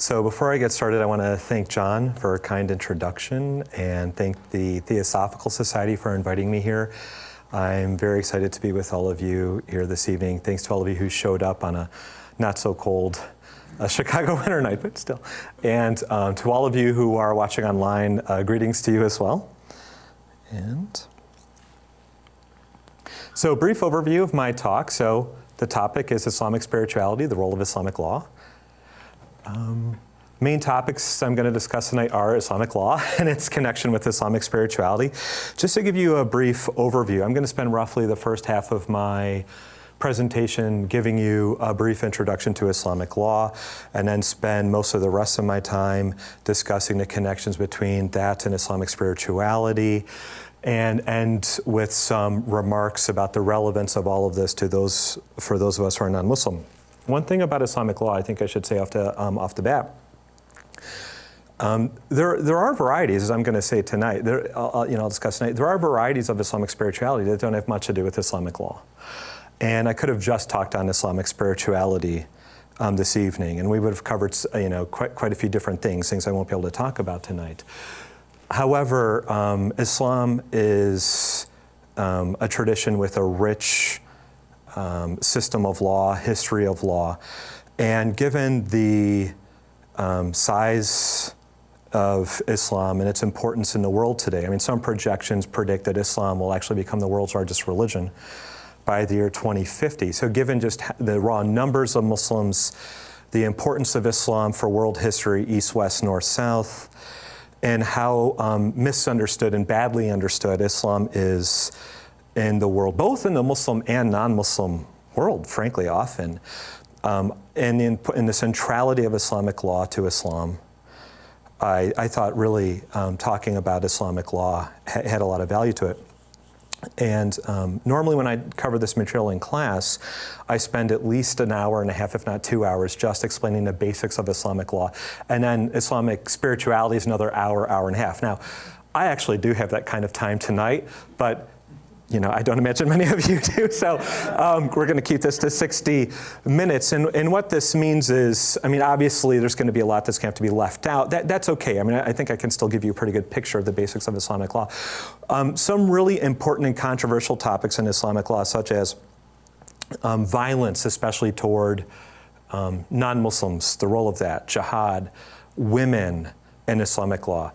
So before I get started, I want to thank John for a kind introduction and thank the Theosophical Society for inviting me here. I'm very excited to be with all of you here this evening. Thanks to all of you who showed up on a not so cold Chicago winter night, but still. And to all of you who are watching online, greetings to you as well. And so brief overview of my talk. So the topic is Islamic spirituality, the role of Islamic law. Main topics I'm going to discuss tonight are Islamic law and its connection with Islamic spirituality. Just to give you a brief overview, I'm going to spend roughly the first half of my presentation giving you a brief introduction to Islamic law, and then spend most of the rest of my time discussing the connections between that and Islamic spirituality, and end with some remarks about the relevance of all of this to for those of us who are non-Muslim. One thing about Islamic law I think I should say off the bat. There are varieties, as I'm going to say tonight. I'll discuss tonight. There are varieties of Islamic spirituality that don't have much to do with Islamic law, and I could have just talked on Islamic spirituality this evening, and we would have covered quite a few different things I won't be able to talk about tonight. However, Islam is a tradition with a rich system of law, history of law, and given the size of Islam and its importance in the world today, I mean, some projections predict that Islam will actually become the world's largest religion by the year 2050. So given just the raw numbers of Muslims, the importance of Islam for world history, east, west, north, south, and how misunderstood and badly understood Islam is in the world, both in the Muslim and non-Muslim world, frankly, often, and in the centrality of Islamic law to Islam, I thought really talking about Islamic law had a lot of value to it. And normally when I cover this material in class, I spend at least an hour and a half, if not 2 hours, just explaining the basics of Islamic law. And then Islamic spirituality is another hour, hour and a half. Now, I actually do have that kind of time tonight, but I don't imagine many of you do, so we're going to keep this to 60 minutes. And what this means is, I mean, obviously there's going to be a lot that's going to have to be left out. That's okay. I mean, I think I can still give you a pretty good picture of the basics of Islamic law. Some really important and controversial topics in Islamic law, such as violence, especially toward non-Muslims, the role of that, jihad, women in Islamic law.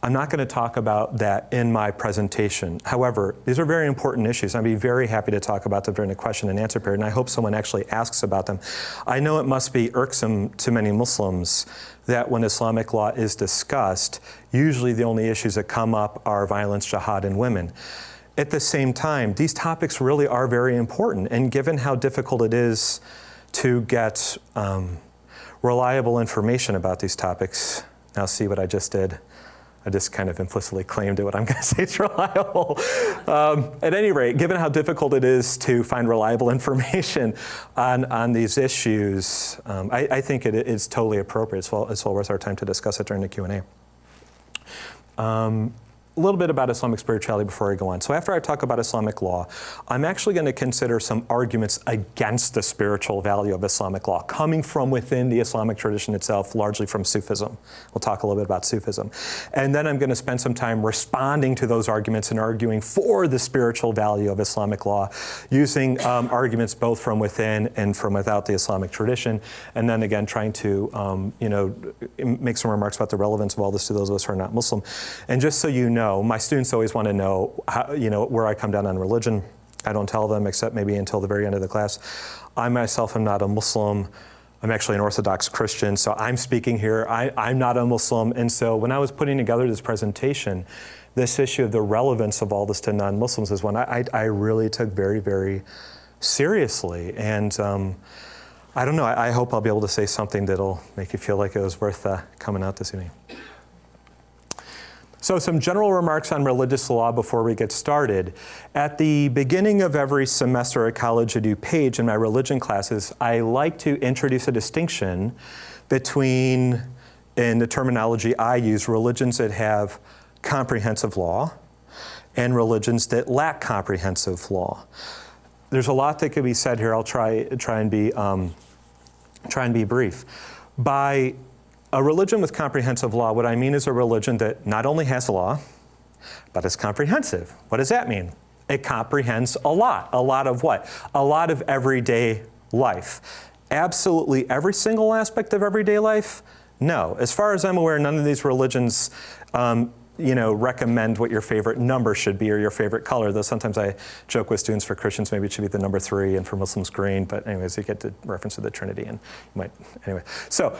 I'm not going to talk about that in my presentation. However, these are very important issues. I'd be very happy to talk about them during the question and answer period, and I hope someone actually asks about them. I know it must be irksome to many Muslims that when Islamic law is discussed, usually the only issues that come up are violence, jihad, and women. At the same time, these topics really are very important, and given how difficult it is to get reliable information about these topics, now see what I just did? I just kind of implicitly claimed it, what I'm going to say is reliable. At any rate, given how difficult it is to find reliable information on these issues, I think it's totally appropriate. It's well worth our time to discuss it during the Q&A. A little bit about Islamic spirituality before I go on. So after I talk about Islamic law, I'm actually going to consider some arguments against the spiritual value of Islamic law, coming from within the Islamic tradition itself, largely from Sufism. We'll talk a little bit about Sufism. And then I'm going to spend some time responding to those arguments and arguing for the spiritual value of Islamic law, using arguments both from within and from without the Islamic tradition. And then again, trying to make some remarks about the relevance of all this to those of us who are not Muslim. And just so you know, my students always want to know how, where I come down on religion. I don't tell them except maybe until the very end of the class. I myself am not a Muslim. I'm actually an Orthodox Christian, so I'm speaking here. I'm not a Muslim, and so when I was putting together this presentation, this issue of the relevance of all this to non-Muslims is one I really took very, very seriously. And I don't know, I hope I'll be able to say something that'll make you feel like it was worth coming out this evening. So some general remarks on religious law before we get started. At the beginning of every semester at College of DuPage in my religion classes, I like to introduce a distinction between, in the terminology I use, religions that have comprehensive law and religions that lack comprehensive law. There's a lot that could be said here. I'll try and be brief. By A religion with comprehensive law, what I mean is a religion that not only has law, but is comprehensive. What does that mean? It comprehends a lot. A lot of what? A lot of everyday life. Absolutely every single aspect of everyday life? No. As far as I'm aware, none of these religions recommend what your favorite number should be or your favorite color, though sometimes I joke with students, for Christians maybe it should be the number 3 and for Muslims green, but anyways, you get the reference to the Trinity and you might, anyway. So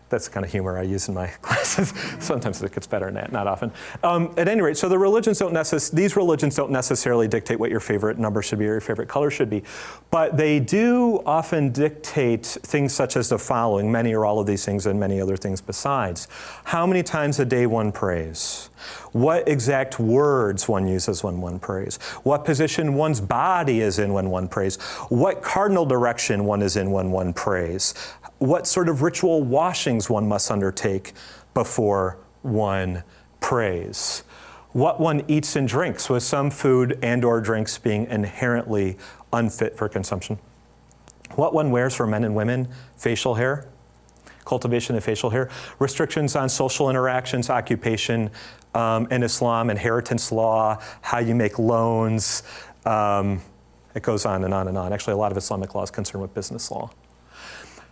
that's the kind of humor I use in my classes. Sometimes it gets better than that, not often. At any rate, so these religions don't necessarily dictate what your favorite number should be or your favorite color should be, but they do often dictate things such as the following, many or all of these things and many other things besides. How many times a day one prays? What exact words one uses when one prays? What position one's body is in when one prays? What cardinal direction one is in when one prays? What sort of ritual washings one must undertake before one prays? What one eats and drinks, with some food and or drinks being inherently unfit for consumption. What one wears for men and women, facial hair, cultivation of facial hair, restrictions on social interactions, occupation in Islam, inheritance law, how you make loans. It goes on and on and on. Actually, a lot of Islamic law is concerned with business law.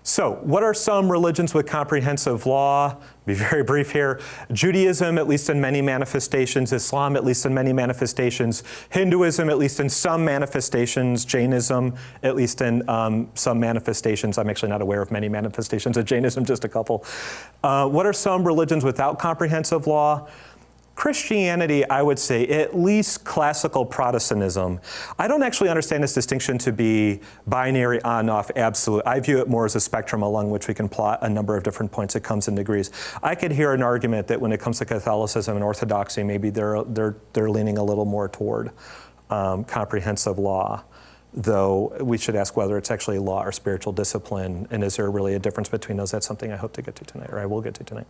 So, what are some religions with comprehensive law? Be very brief here. Judaism, at least in many manifestations. Islam, at least in many manifestations. Hinduism, at least in some manifestations. Jainism, at least in some manifestations. I'm actually not aware of many manifestations of Jainism, just a couple. What are some religions without comprehensive law? Christianity, I would say, at least classical Protestantism. I don't actually understand this distinction to be binary, on, off, absolute. I view it more as a spectrum along which we can plot a number of different points. It comes in degrees. I could hear an argument that when it comes to Catholicism and Orthodoxy, maybe they're leaning a little more toward comprehensive law, though we should ask whether it's actually law or spiritual discipline, and is there really a difference between those? That's something I hope to get to tonight, or I will get to tonight.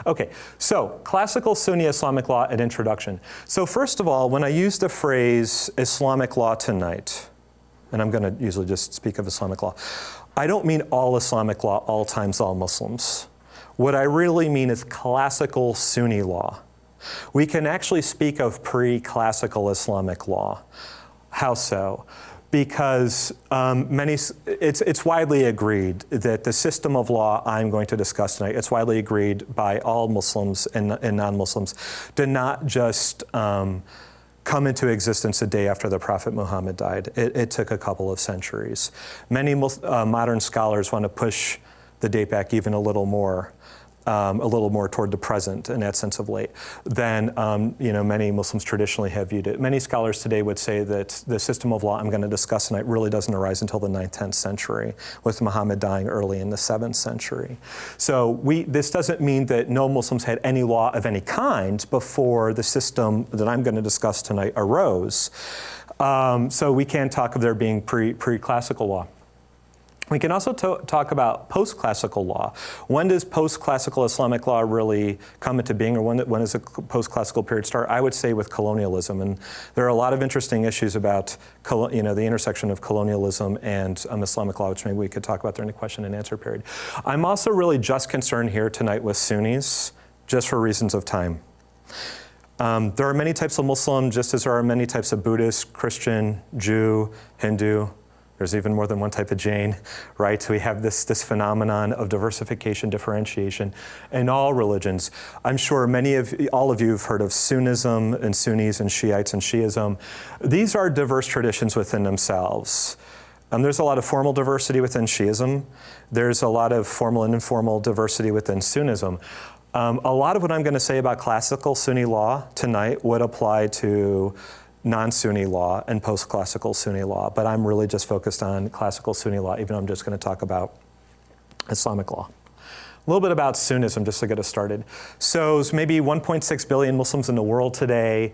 Okay, so classical Sunni Islamic law at introduction. So first of all, when I use the phrase Islamic law tonight, and I'm going to usually just speak of Islamic law, I don't mean all Islamic law, all times all Muslims. What I really mean is classical Sunni law. We can actually speak of pre-classical Islamic law. How so? Because it's widely agreed that the system of law I'm going to discuss tonight, it's widely agreed by all Muslims and non-Muslims, did not just come into existence a day after the Prophet Muhammad died. It took a couple of centuries. Many modern scholars want to push the date back even a little more toward the present in that sense of late than many Muslims traditionally have viewed it. Many scholars today would say that the system of law I'm going to discuss tonight really doesn't arise until the 9th, 10th century, with Muhammad dying early in the 7th century. So this doesn't mean that no Muslims had any law of any kind before the system that I'm going to discuss tonight arose. So we can talk of there being pre-classical law. We can also talk about post-classical law. When does post-classical Islamic law really come into being, or when does the post-classical period start? I would say with colonialism, and there are a lot of interesting issues about the intersection of colonialism and Islamic law, which maybe we could talk about during the question and answer period. I'm also really just concerned here tonight with Sunnis, just for reasons of time. There are many types of Muslim, just as there are many types of Buddhist, Christian, Jew, Hindu. There's even more than one type of Jain, right? So we have this phenomenon of diversification, differentiation in all religions. I'm sure all of you have heard of Sunnism and Sunnis and Shiites and Shiism. These are diverse traditions within themselves. There's a lot of formal diversity within Shiism. There's a lot of formal and informal diversity within Sunnism. A lot of what I'm going to say about classical Sunni law tonight would apply to non-Sunni law and post-classical Sunni law, but I'm really just focused on classical Sunni law, even though I'm just going to talk about Islamic law. A little bit about Sunnism, just to get us started. So there's maybe 1.6 billion Muslims in the world today.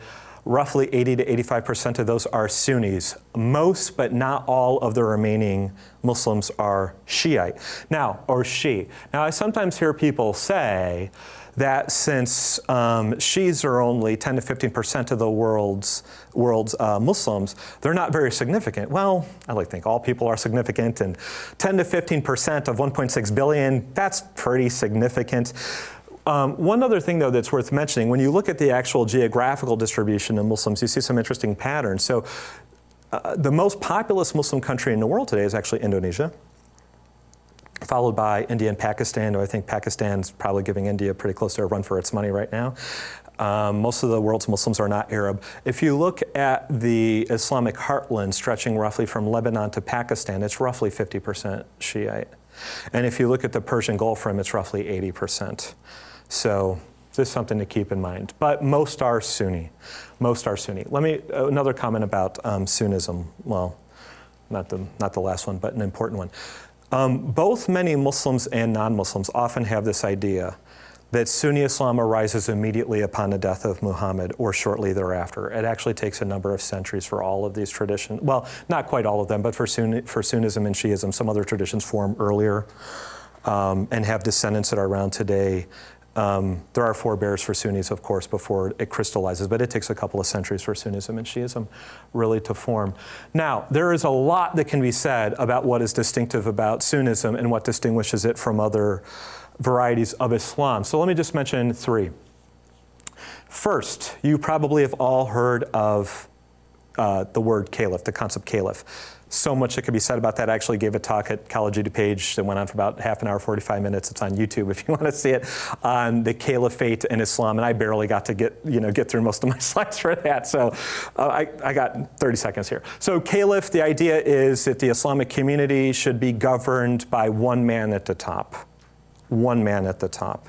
Roughly 80 to 85% of those are Sunnis. Most, but not all, of the remaining Muslims are Shiite. Now, or Shi. Now, I sometimes hear people say that since Shis are only 10 to 15% of the world's Muslims, they're not very significant. Well, I like to think all people are significant, and 10 to 15% of 1.6 billion, that's pretty significant. One other thing, though, that's worth mentioning, when you look at the actual geographical distribution of Muslims, you see some interesting patterns. So the most populous Muslim country in the world today is actually Indonesia, followed by India and Pakistan, though I think Pakistan's probably giving India pretty close to a run for its money right now. Most of the world's Muslims are not Arab. If you look at the Islamic heartland stretching roughly from Lebanon to Pakistan, it's roughly 50% Shiite. And if you look at the Persian Gulf Rim, it's roughly 80%. So this is something to keep in mind. But most are Sunni. Most are Sunni. Another comment about Sunnism. Well, not the last one, but an important one. Both many Muslims and non-Muslims often have this idea that Sunni Islam arises immediately upon the death of Muhammad or shortly thereafter. It actually takes a number of centuries for all of these traditions. Well, not quite all of them, but for Sunnism and Shiism, some other traditions form earlier and have descendants that are around today. There are forebears for Sunnis, of course, before it crystallizes, but it takes a couple of centuries for Sunnism and Shiism really to form. Now, there is a lot that can be said about what is distinctive about Sunnism and what distinguishes it from other varieties of Islam. So let me just mention three. First, you probably have all heard of the word caliph, the concept caliph. So much that could be said about that. I actually gave a talk at College DuPage that went on for about half an hour, 45 minutes. It's on YouTube if you want to see it, on the caliphate in Islam. And I barely got to get through most of my slides for that. So I got 30 seconds here. So caliph, the idea is that the Islamic community should be governed by one man at the top. One man at the top.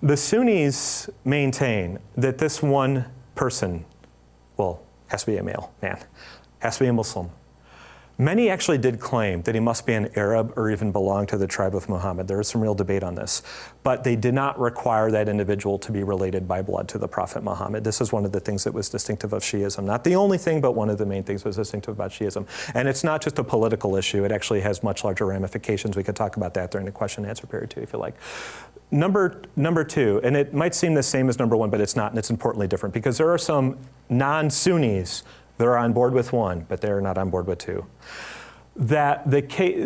The Sunnis maintain that this one person, well, has to be a male man, has to be a Muslim. Many actually did claim that he must be an Arab or even belong to the tribe of Muhammad. There is some real debate on this. But they did not require that individual to be related by blood to the Prophet Muhammad. This is one of the things that was distinctive of Shiism. Not the only thing, but one of the main things that was distinctive about Shiism. And it's not just a political issue. It actually has much larger ramifications. We could talk about that during the question and answer period too, if you like. Number two, and it might seem the same as number one, but it's not, and it's importantly different, because there are some non-Sunnis that are on board with one, but they're not on board with two.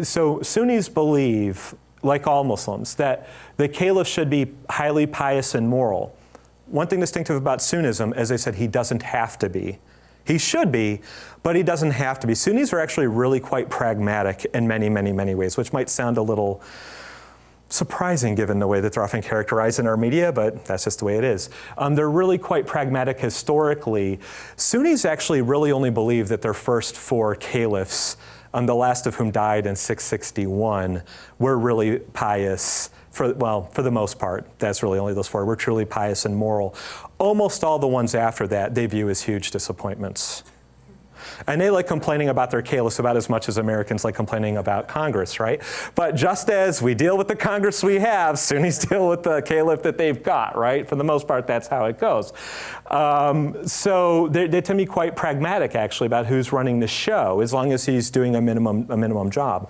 So Sunnis believe, like all Muslims, that the caliph should be highly pious and moral. One thing distinctive about Sunnism, as I said, he doesn't have to be. He should be, but he doesn't have to be. Sunnis are actually really quite pragmatic in many, many, many ways, which might sound a little surprising given the way that they're often characterized in our media, but that's just the way it is. They're really quite pragmatic historically. Sunnis actually really only believe that their first four caliphs, the last of whom died in 661, were really pious. For the most part, that's really only those four. We're truly pious and moral. Almost all the ones after that they view as huge disappointments. And they like complaining about their caliphs about as much as Americans like complaining about Congress, right? But just as we deal with the Congress we have, Sunnis deal with the caliph that they've got, right? For the most part, that's how it goes. So they tend to be quite pragmatic, actually, about who's running the show, as long as he's doing a minimum job.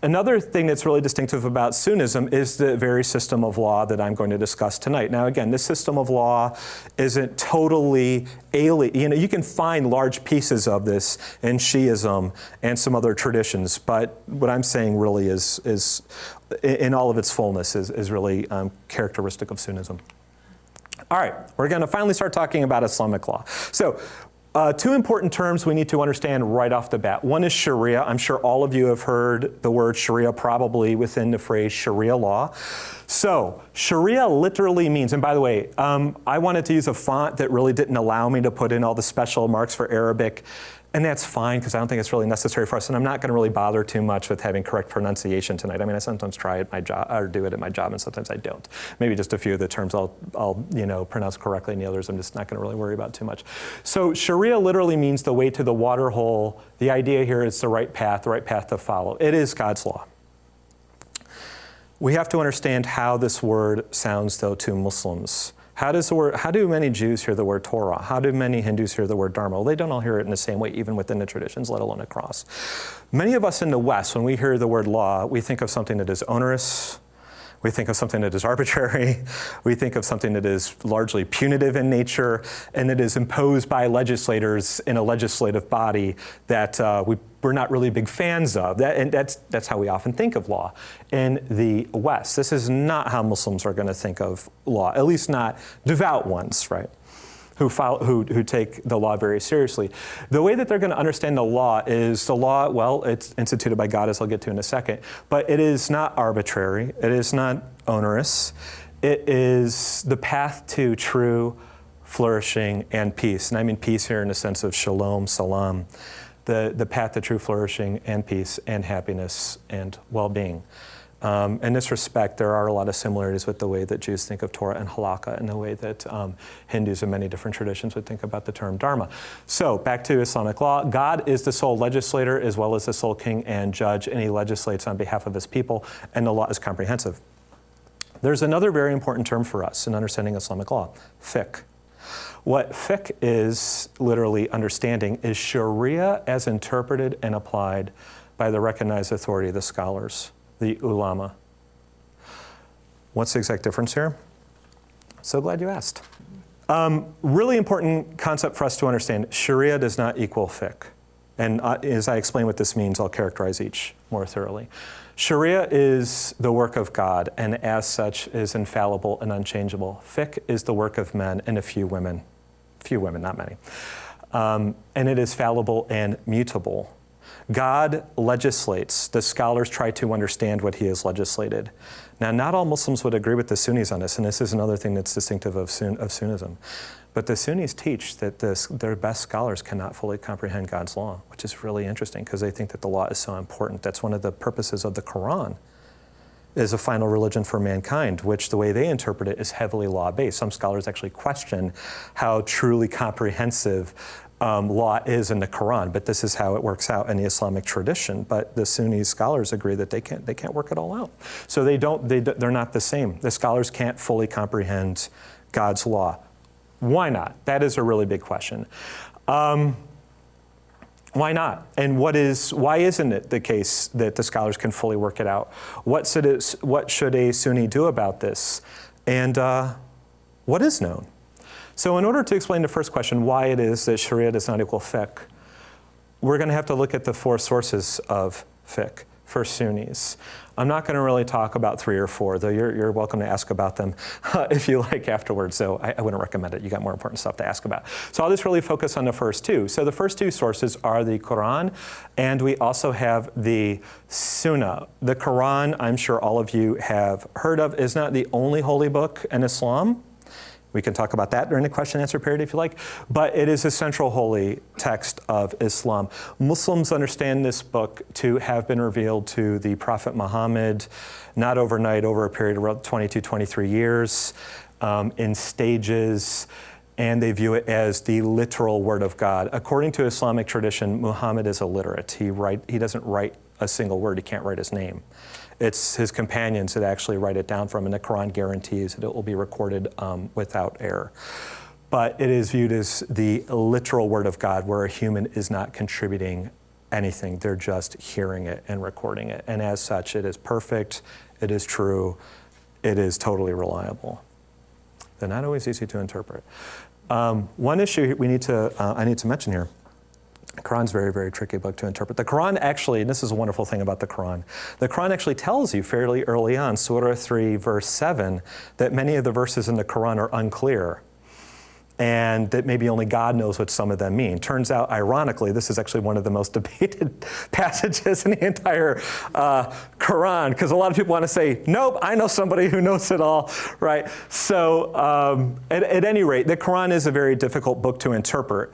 Another thing that's really distinctive about Sunnism is the very system of law that I'm going to discuss tonight. Now, again, this system of law isn't totally alien. You can find large pieces of this in Shiism and some other traditions, but what I'm saying really is in all of its fullness, is really characteristic of Sunnism. All right, we're going to finally start talking about Islamic law. So, two important terms we need to understand right off the bat. One is Sharia. I'm sure all of you have heard the word Sharia probably within the phrase Sharia law. So Sharia literally means, and by the way, I wanted to use a font that really didn't allow me to put in all the special marks for Arabic. And that's fine, because I don't think it's really necessary for us. And I'm not going to really bother too much with having correct pronunciation tonight. I mean, I sometimes try at my job, or do it at my job, and sometimes I don't. Maybe just a few of the terms I'll pronounce correctly, and the others I'm just not going to really worry about too much. So Sharia literally means the way to the water hole. The idea here is the right path to follow. It is God's law. We have to understand how this word sounds, though, to Muslims. How do many Jews hear the word Torah? How do many Hindus hear the word Dharma? Well, they don't all hear it in the same way, even within the traditions, let alone across. Many of us in the West, when we hear the word law, we think of something that is onerous. We think of something that is arbitrary. We think of something that is largely punitive in nature and that is imposed by legislators in a legislative body that we're not really big fans of. And that's how we often think of law in the West. This is not how Muslims are going to think of law, at least not devout ones, right? Who take the law very seriously. The way that they're going to understand the law is the law, well, it's instituted by God, as I'll get to in a second, but it is not arbitrary. It is not onerous. It is the path to true flourishing and peace. And I mean peace here in the sense of shalom, salam, the path to true flourishing and peace and happiness and well-being. In this respect, there are a lot of similarities with the way that Jews think of Torah and halakha and the way that Hindus and many different traditions would think about the term dharma. So back to Islamic law. God is the sole legislator as well as the sole king and judge, and he legislates on behalf of his people, and the law is comprehensive. There's another very important term for us in understanding Islamic law, fiqh. What fiqh is, literally understanding, is Sharia as interpreted and applied by the recognized authority of the scholars, the ulama. What's the exact difference here? So glad you asked. Really important concept for us to understand. Sharia does not equal fiqh. And as I explain what this means, I'll characterize each more thoroughly. Sharia is the work of God, and as such is infallible and unchangeable. Fiqh is the work of men and a few women. Few women, not many. And it is fallible and mutable. God legislates. The scholars try to understand what he has legislated. Now, not all Muslims would agree with the Sunnis on this, and this is another thing that's distinctive of Sunnism. But the Sunnis teach that their best scholars cannot fully comprehend God's law, which is really interesting because they think that the law is so important. That's one of the purposes of the Quran, is a final religion for mankind, which the way they interpret it is heavily law-based. Some scholars actually question how truly comprehensive law is in the Quran, but this is how it works out in the Islamic tradition. But the Sunni scholars agree that they can't work it all out. So they're not the same. The scholars can't fully comprehend God's law. Why not? That is a really big question. Why not? And why isn't it the case that the scholars can fully work it out? What should a Sunni do about this? And what is known? So in order to explain the first question, why it is that Sharia does not equal fiqh, we're going to have to look at the four sources of fiqh for Sunnis. I'm not going to really talk about 3 or 4, though you're welcome to ask about them if you like afterwards. So I wouldn't recommend it. You got more important stuff to ask about. So I'll just really focus on the first 2. So the first 2 sources are the Quran, and we also have the Sunnah. The Quran, I'm sure all of you have heard of, is not the only holy book in Islam. We can talk about that during the question and answer period if you like, but it is a central holy text of Islam. Muslims understand this book to have been revealed to the Prophet Muhammad, not overnight, over a period of 22, 23 years, in stages, and they view it as the literal word of God. According to Islamic tradition, Muhammad is illiterate. He doesn't write a single word. He can't write his name. It's his companions that actually write it down for him, and the Quran guarantees that it will be recorded without error. But it is viewed as the literal word of God, where a human is not contributing anything. They're just hearing it and recording it. And as such, it is perfect, it is true, it is totally reliable. They're not always easy to interpret. One issue I need to mention here. The Quran's a very, very tricky book to interpret. The Quran actually, and this is a wonderful thing about the Quran actually tells you fairly early on, Surah 3, verse 7, that many of the verses in the Quran are unclear, and that maybe only God knows what some of them mean. Turns out, ironically, this is actually one of the most debated passages in the entire Quran, because a lot of people want to say, nope, I know somebody who knows it all, right? So at any rate, the Quran is a very difficult book to interpret.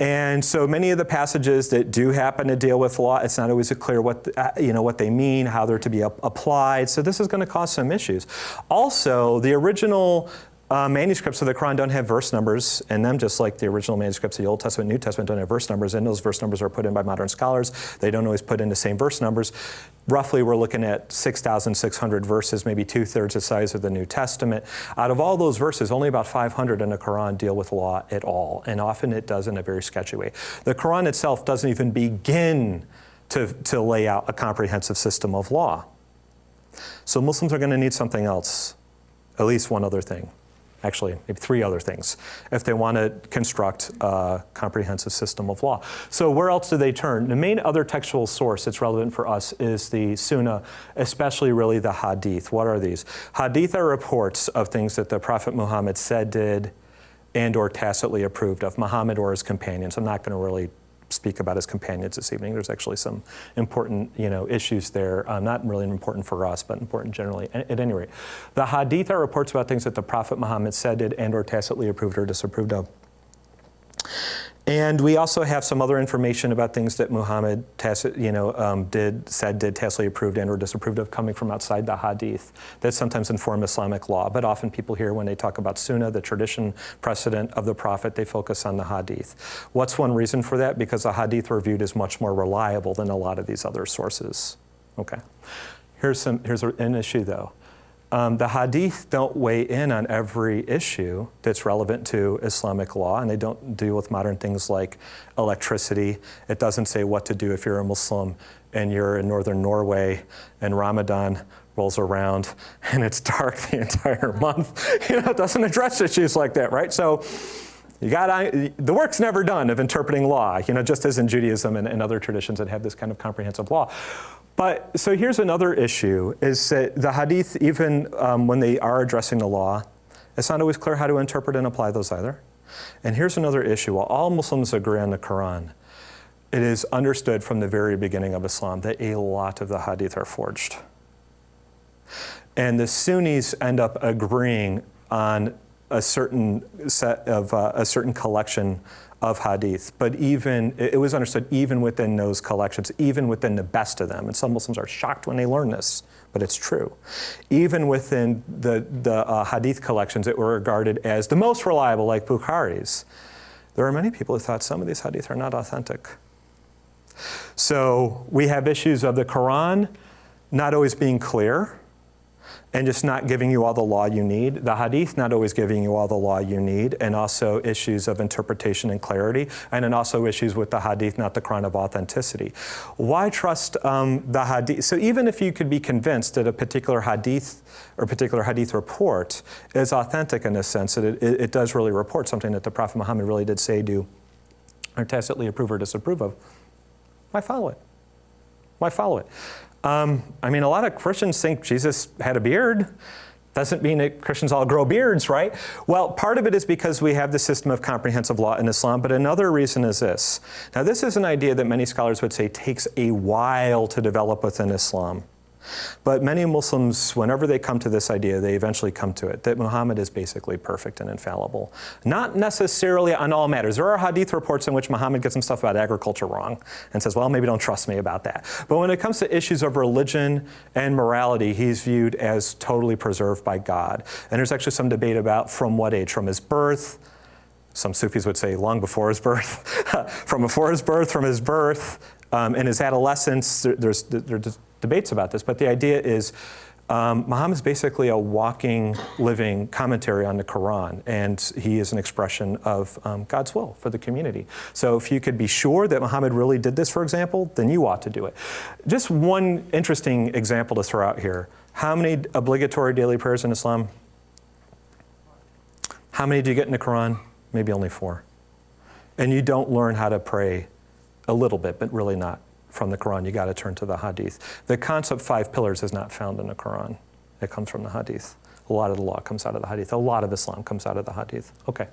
And so many of the passages that do happen to deal with law, it's not always clear what they mean, how they're to be applied. So this is going to cause some issues. Also, the original Manuscripts of the Quran don't have verse numbers in them, just like the original manuscripts of the Old Testament and New Testament don't have verse numbers, and those verse numbers are put in by modern scholars. They don't always put in the same verse numbers. Roughly, we're looking at 6,600 verses, maybe 2/3 the size of the New Testament. Out of all those verses, only about 500 in the Quran deal with law at all, and often it does in a very sketchy way. The Quran itself doesn't even begin to lay out a comprehensive system of law. So Muslims are going to need something else, at least one other thing. Actually, maybe 3 other things, if they want to construct a comprehensive system of law. So where else do they turn? The main other textual source that's relevant for us is the Sunnah, especially really the Hadith. What are these? Hadith are reports of things that the Prophet Muhammad said, did, and or tacitly approved of, Muhammad or his companions. I'm not going to really speak about his companions this evening. There's actually some important, issues there, not really important for us, but important generally. At any rate, the Hadith are reports about things that the Prophet Muhammad said, did, and or tacitly approved or disapproved of. And we also have some other information about things that Muhammad did, tacitly approved and or disapproved of coming from outside the Hadith that sometimes inform Islamic law. But often people hear when they talk about Sunnah, the tradition precedent of the Prophet, they focus on the Hadith. What's one reason for that? Because the Hadith were viewed as much more reliable than a lot of these other sources. Okay. Here's an issue though. The Hadith don't weigh in on every issue that's relevant to Islamic law, and they don't deal with modern things like electricity. It doesn't say what to do if you're a Muslim and you're in northern Norway and Ramadan rolls around and it's dark the entire month. It doesn't address issues like that, right? So the work's never done of interpreting law, just as in Judaism and other traditions that have this kind of comprehensive law. But so here's another issue, is that the Hadith, even when they are addressing the law, it's not always clear how to interpret and apply those either. And here's another issue. While all Muslims agree on the Quran, it is understood from the very beginning of Islam that a lot of the Hadith are forged. And the Sunnis end up agreeing on a certain set of, a certain collection of Hadith, but it was understood even within those collections, even within the best of them, and some Muslims are shocked when they learn this, but it's true. Even within the Hadith collections that were regarded as the most reliable, like Bukhari's, there are many people who thought some of these Hadith are not authentic. So we have issues of the Quran not always being clear, and just not giving you all the law you need. The Hadith not always giving you all the law you need, and also issues of interpretation and clarity, and then also issues with the Hadith, not the Quran, of authenticity. Why trust the Hadith? So even if you could be convinced that a particular Hadith or particular Hadith report is authentic in a sense, that it does really report something that the Prophet Muhammad really did say, do, or tacitly approve or disapprove of, why follow it? Why follow it? A lot of Christians think Jesus had a beard. Doesn't mean that Christians all grow beards, right? Well, part of it is because we have the system of comprehensive law in Islam, but another reason is this. Now, this is an idea that many scholars would say takes a while to develop within Islam. But many Muslims, whenever they come to this idea, they eventually come to it, that Muhammad is basically perfect and infallible. Not necessarily on all matters. There are Hadith reports in which Muhammad gets some stuff about agriculture wrong and says, well, maybe don't trust me about that. But when it comes to issues of religion and morality, he's viewed as totally preserved by God. And there's actually some debate about from what age, from his birth. Some Sufis would say long before his birth, from before his birth, from his birth, in his adolescence. There's debates about this, but the idea is Muhammad is basically a walking, living commentary on the Quran, and he is an expression of God's will for the community. So if you could be sure that Muhammad really did this, for example, then you ought to do it. Just one interesting example to throw out here. How many obligatory daily prayers in Islam? How many do you get in the Quran? Maybe only 4. And you don't learn how to pray a little bit, but really not from the Quran. You got to turn to the Hadith. The concept 5 pillars is not found in the Quran. It comes from the Hadith. A lot of the law comes out of the Hadith. A lot of Islam comes out of the Hadith. Okay.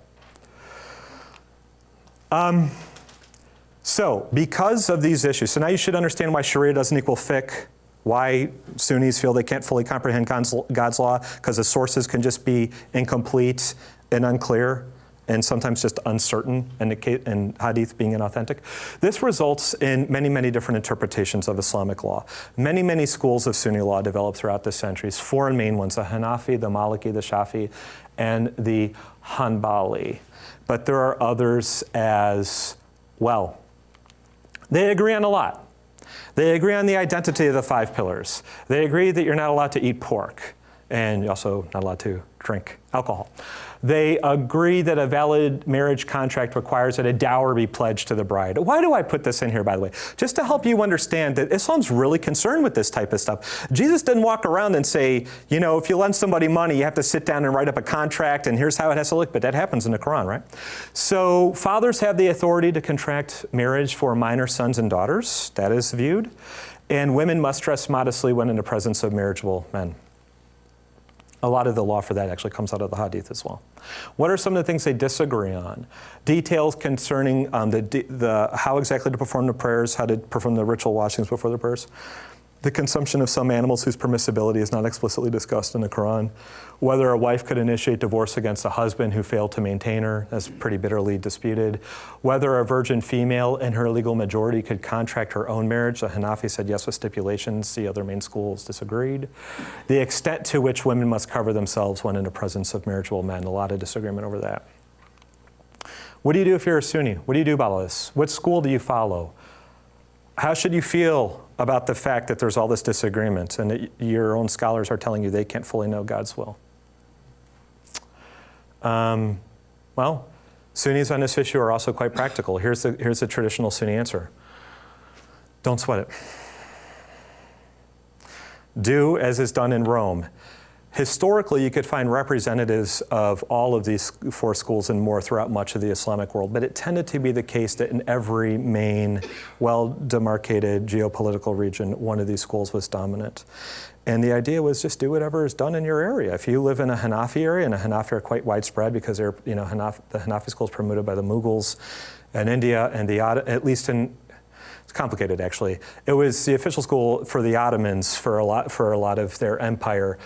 So because of these issues, so now you should understand why Sharia doesn't equal fiqh, why Sunnis feel they can't fully comprehend God's law, because the sources can just be incomplete and unclear, and sometimes just uncertain, and hadith being inauthentic. This results in many, many different interpretations of Islamic law. Many, many schools of Sunni law developed throughout the centuries, four main ones: the Hanafi, the Maliki, the Shafi, and the Hanbali. But there are others as well. They agree on a lot. They agree on the identity of the five pillars. They agree that you're not allowed to eat pork, and you're also not allowed to drink alcohol. They agree that a valid marriage contract requires that a dowry be pledged to the bride. Why do I put this in here, by the way? Just to help you understand that Islam's really concerned with this type of stuff. Jesus didn't walk around and say, you know, if you lend somebody money, you have to sit down and write up a contract, and here's how it has to look. But that happens in the Quran, right? So fathers have the authority to contract marriage for minor sons and daughters. That is viewed. And women must dress modestly when in the presence of marriageable men. A lot of the law for that actually comes out of the Hadith as well. What are some of the things they disagree on? Details concerning how exactly to perform the prayers, how to perform the ritual washings before the prayers. The consumption of some animals whose permissibility is not explicitly discussed in the Quran. Whether a wife could initiate divorce against a husband who failed to maintain her. That's pretty bitterly disputed. Whether a virgin female in her legal majority could contract her own marriage. The Hanafi said yes with stipulations. The other main schools disagreed. The extent to which women must cover themselves when in the presence of marriageable men. A lot of disagreement over that. What do you do if you're a Sunni? What do you do about this? What school do you follow? How should you feel about the fact that there's all this disagreement and that your own scholars are telling you they can't fully know God's will? Well, Sunnis on this issue are also quite practical. Here's the traditional Sunni answer. Don't sweat it. Do as is done in Rome. Historically, you could find representatives of all of these four schools and more throughout much of the Islamic world, but it tended to be the case that in every main, well-demarcated geopolitical region, one of these schools was dominant. And the idea was just do whatever is done in your area. If you live in a Hanafi area, and the Hanafi are quite widespread because they're, the Hanafi school is promoted by the Mughals in India, and at least in, it's complicated actually. It was the official school for the Ottomans for a lot of their empire.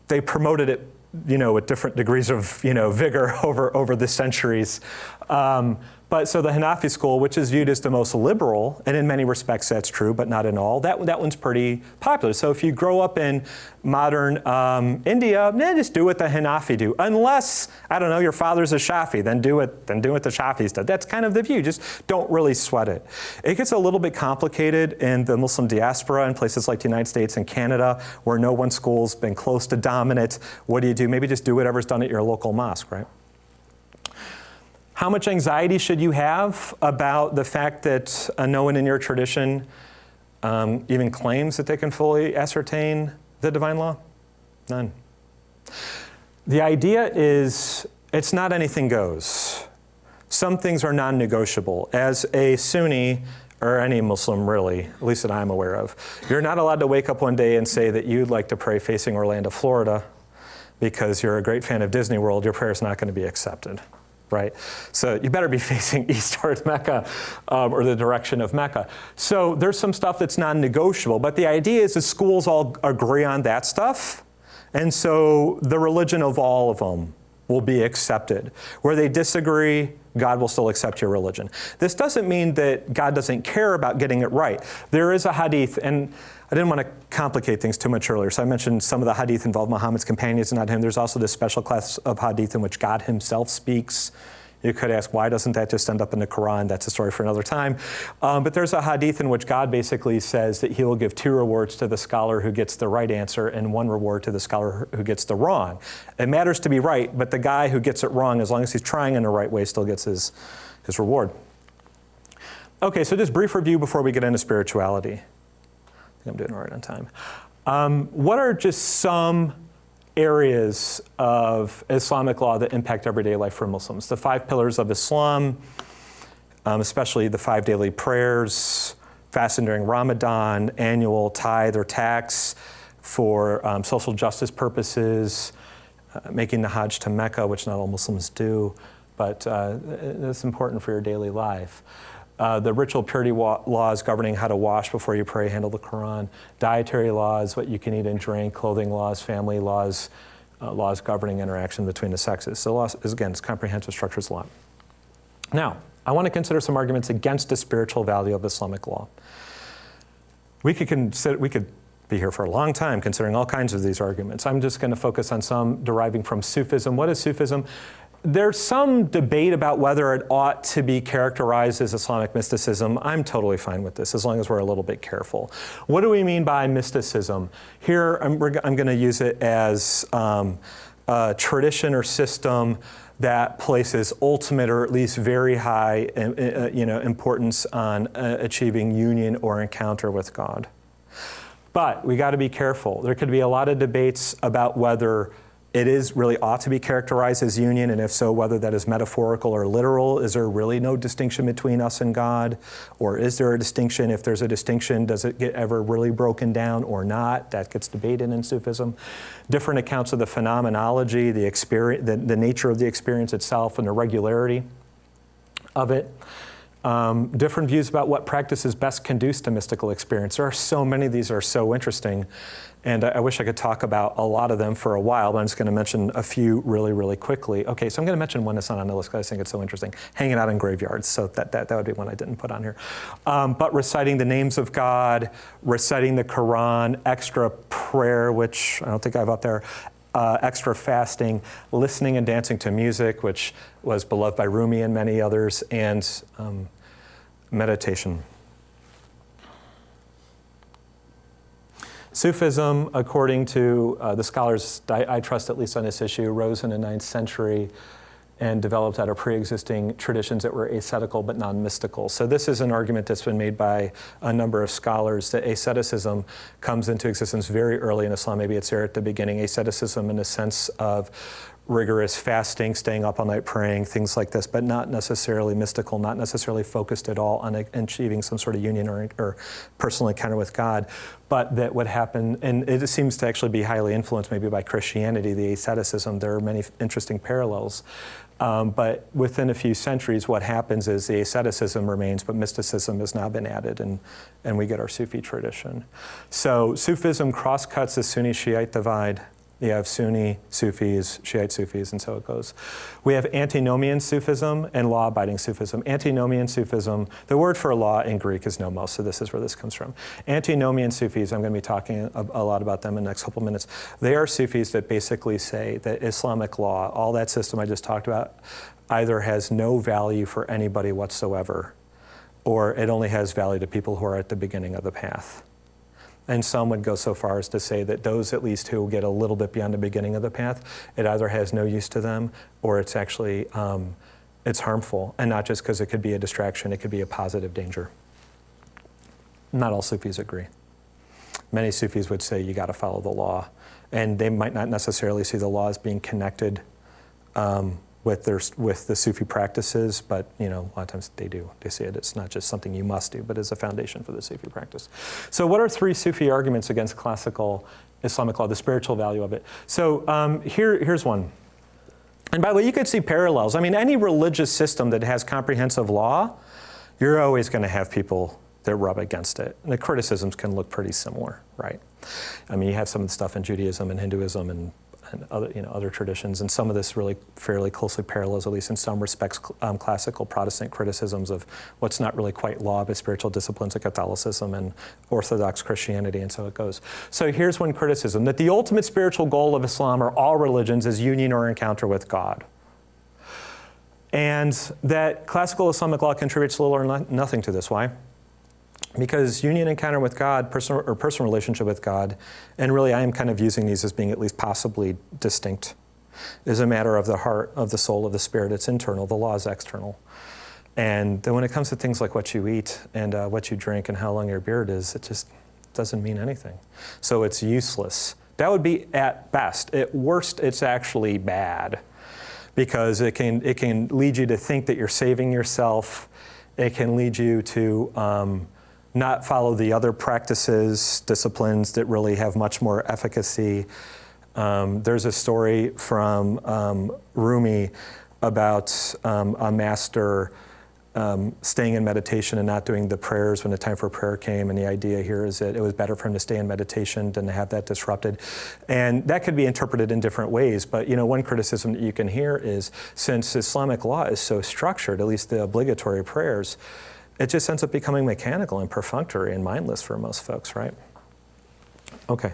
They promoted it, with different degrees of, vigor over the centuries. But so the Hanafi school, which is viewed as the most liberal, and in many respects that's true, but not in all, that one's pretty popular. So if you grow up in modern India, just do what the Hanafi do. Unless, I don't know, your father's a Shafi, then do what the Shafis do. That's kind of the view. Just don't really sweat it. It gets a little bit complicated in the Muslim diaspora in places like the United States and Canada, where no one school's been close to dominant. What do? Maybe just do whatever's done at your local mosque, right? How much anxiety should you have about the fact that no one in your tradition even claims that they can fully ascertain the divine law? None. The idea is it's not anything goes. Some things are non-negotiable. As a Sunni, or any Muslim really, at least that I'm aware of, you're not allowed to wake up one day and say that you'd like to pray facing Orlando, Florida, because you're a great fan of Disney World. Your prayer's not going to be accepted. Right? So you better be facing east towards Mecca or the direction of Mecca. So there's some stuff that's non-negotiable, but the idea is the schools all agree on that stuff, and so the religion of all of them will be accepted. Where they disagree, God will still accept your religion. This doesn't mean that God doesn't care about getting it right. There is a hadith, and I didn't want to complicate things too much earlier, so I mentioned some of the hadith involve Muhammad's companions and not him. There's also this special class of hadith in which God himself speaks. You could ask, why doesn't that just end up in the Quran? That's a story for another time. But there's a hadith in which God basically says that he will give 2 rewards to the scholar who gets the right answer and 1 reward to the scholar who gets the wrong. It matters to be right, but the guy who gets it wrong, as long as he's trying in the right way, still gets his reward. Okay, so just brief review before we get into spirituality. I think I'm doing all right on time. What are just some areas of Islamic law that impact everyday life for Muslims? The 5 pillars of Islam, especially the 5 daily prayers, fasting during Ramadan, annual tithe or tax for social justice purposes, making the Hajj to Mecca, which not all Muslims do, but it's important for your daily life. The ritual purity laws governing how to wash before you pray, handle the Quran, dietary laws, what you can eat and drink, clothing laws, family laws, laws governing interaction between the sexes. So law is, again, it's comprehensive, structures law. Now, I want to consider some arguments against the spiritual value of Islamic law. We could be here for a long time considering all kinds of these arguments. I'm just going to focus on some deriving from Sufism. What is Sufism? There's some debate about whether it ought to be characterized as Islamic mysticism. I'm totally fine with this, as long as we're a little bit careful. What do we mean by mysticism? Here, I'm going to use it as a tradition or system that places ultimate, or at least very high, importance on achieving union or encounter with God. But we got to be careful. There could be a lot of debates about whether it really ought to be characterized as union, and if so, whether that is metaphorical or literal. Is there really no distinction between us and God? Or is there a distinction? If there's a distinction, does it get ever really broken down or not? That gets debated in Sufism. Different accounts of the phenomenology, the experience, the nature of the experience itself, and the regularity of it. Different views about what practices best conduce to mystical experience. There are so many of these are so interesting, and I wish I could talk about a lot of them for a while, but I'm just going to mention a few really, really quickly. Okay, so I'm going to mention one that's not on the list because I think it's so interesting. Hanging out in graveyards, so that would be one I didn't put on here. But reciting the names of God, reciting the Quran, extra prayer, which I don't think I have up there, extra fasting, listening and dancing to music, which was beloved by Rumi and many others, and meditation. Sufism, according to the scholars I trust, at least on this issue, rose in the 9th century and developed out of pre-existing traditions that were ascetical but non-mystical. So this is an argument that's been made by a number of scholars that asceticism comes into existence very early in Islam. Maybe it's there at the beginning. Asceticism in the sense of rigorous fasting, staying up all night praying, things like this, but not necessarily mystical, not necessarily focused at all on achieving some sort of union or personal encounter with God. But that would happen, and it seems to actually be highly influenced maybe by Christianity, the asceticism. There are many interesting parallels. But within a few centuries, what happens is the asceticism remains, but mysticism has now been added, and we get our Sufi tradition. So Sufism cross-cuts the Sunni-Shiite divide. You have Sunni Sufis, Shiite Sufis, and so it goes. We have antinomian Sufism and law-abiding Sufism. Antinomian Sufism, the word for law in Greek is nomos, so this is where this comes from. Antinomian Sufis, I'm going to be talking a lot about them in the next couple minutes. They are Sufis that basically say that Islamic law, all that system I just talked about, either has no value for anybody whatsoever, or it only has value to people who are at the beginning of the path. And some would go so far as to say that those at least who get a little bit beyond the beginning of the path, it either has no use to them or it's actually, it's harmful. And not just because it could be a distraction, it could be a positive danger. Not all Sufis agree. Many Sufis would say you got to follow the law. And they might not necessarily see the law as being connected with the Sufi practices, but a lot of times they do. They see it. It's not just something you must do, but as a foundation for the Sufi practice. So what are 3 Sufi arguments against classical Islamic law, the spiritual value of it? So here's one. And by the way, you could see parallels. I mean, any religious system that has comprehensive law, you're always going to have people that rub against it. And the criticisms can look pretty similar, right? I mean, you have some of the stuff in Judaism and Hinduism and other traditions, and some of this really fairly closely parallels, at least in some respects, classical Protestant criticisms of what's not really quite law, but spiritual disciplines of Catholicism and Orthodox Christianity, and so it goes. So here's one criticism, that the ultimate spiritual goal of Islam or all religions is union or encounter with God. And that classical Islamic law contributes little or nothing to this. Why? Because union encounter with God, personal relationship with God, and really I am kind of using these as being at least possibly distinct, is a matter of the heart, of the soul, of the spirit. It's internal. The law is external. And then when it comes to things like what you eat and what you drink and how long your beard is, it just doesn't mean anything. So it's useless. That would be at best. At worst, it's actually bad, because it can lead you to think that you're saving yourself. It can lead you to not follow the other practices, disciplines that really have much more efficacy. There's a story from Rumi about a master staying in meditation and not doing the prayers when the time for prayer came. And the idea here is that it was better for him to stay in meditation than to have that disrupted. And that could be interpreted in different ways. But one criticism that you can hear is, since Islamic law is so structured, at least the obligatory prayers, it just ends up becoming mechanical and perfunctory and mindless for most folks, right? Okay.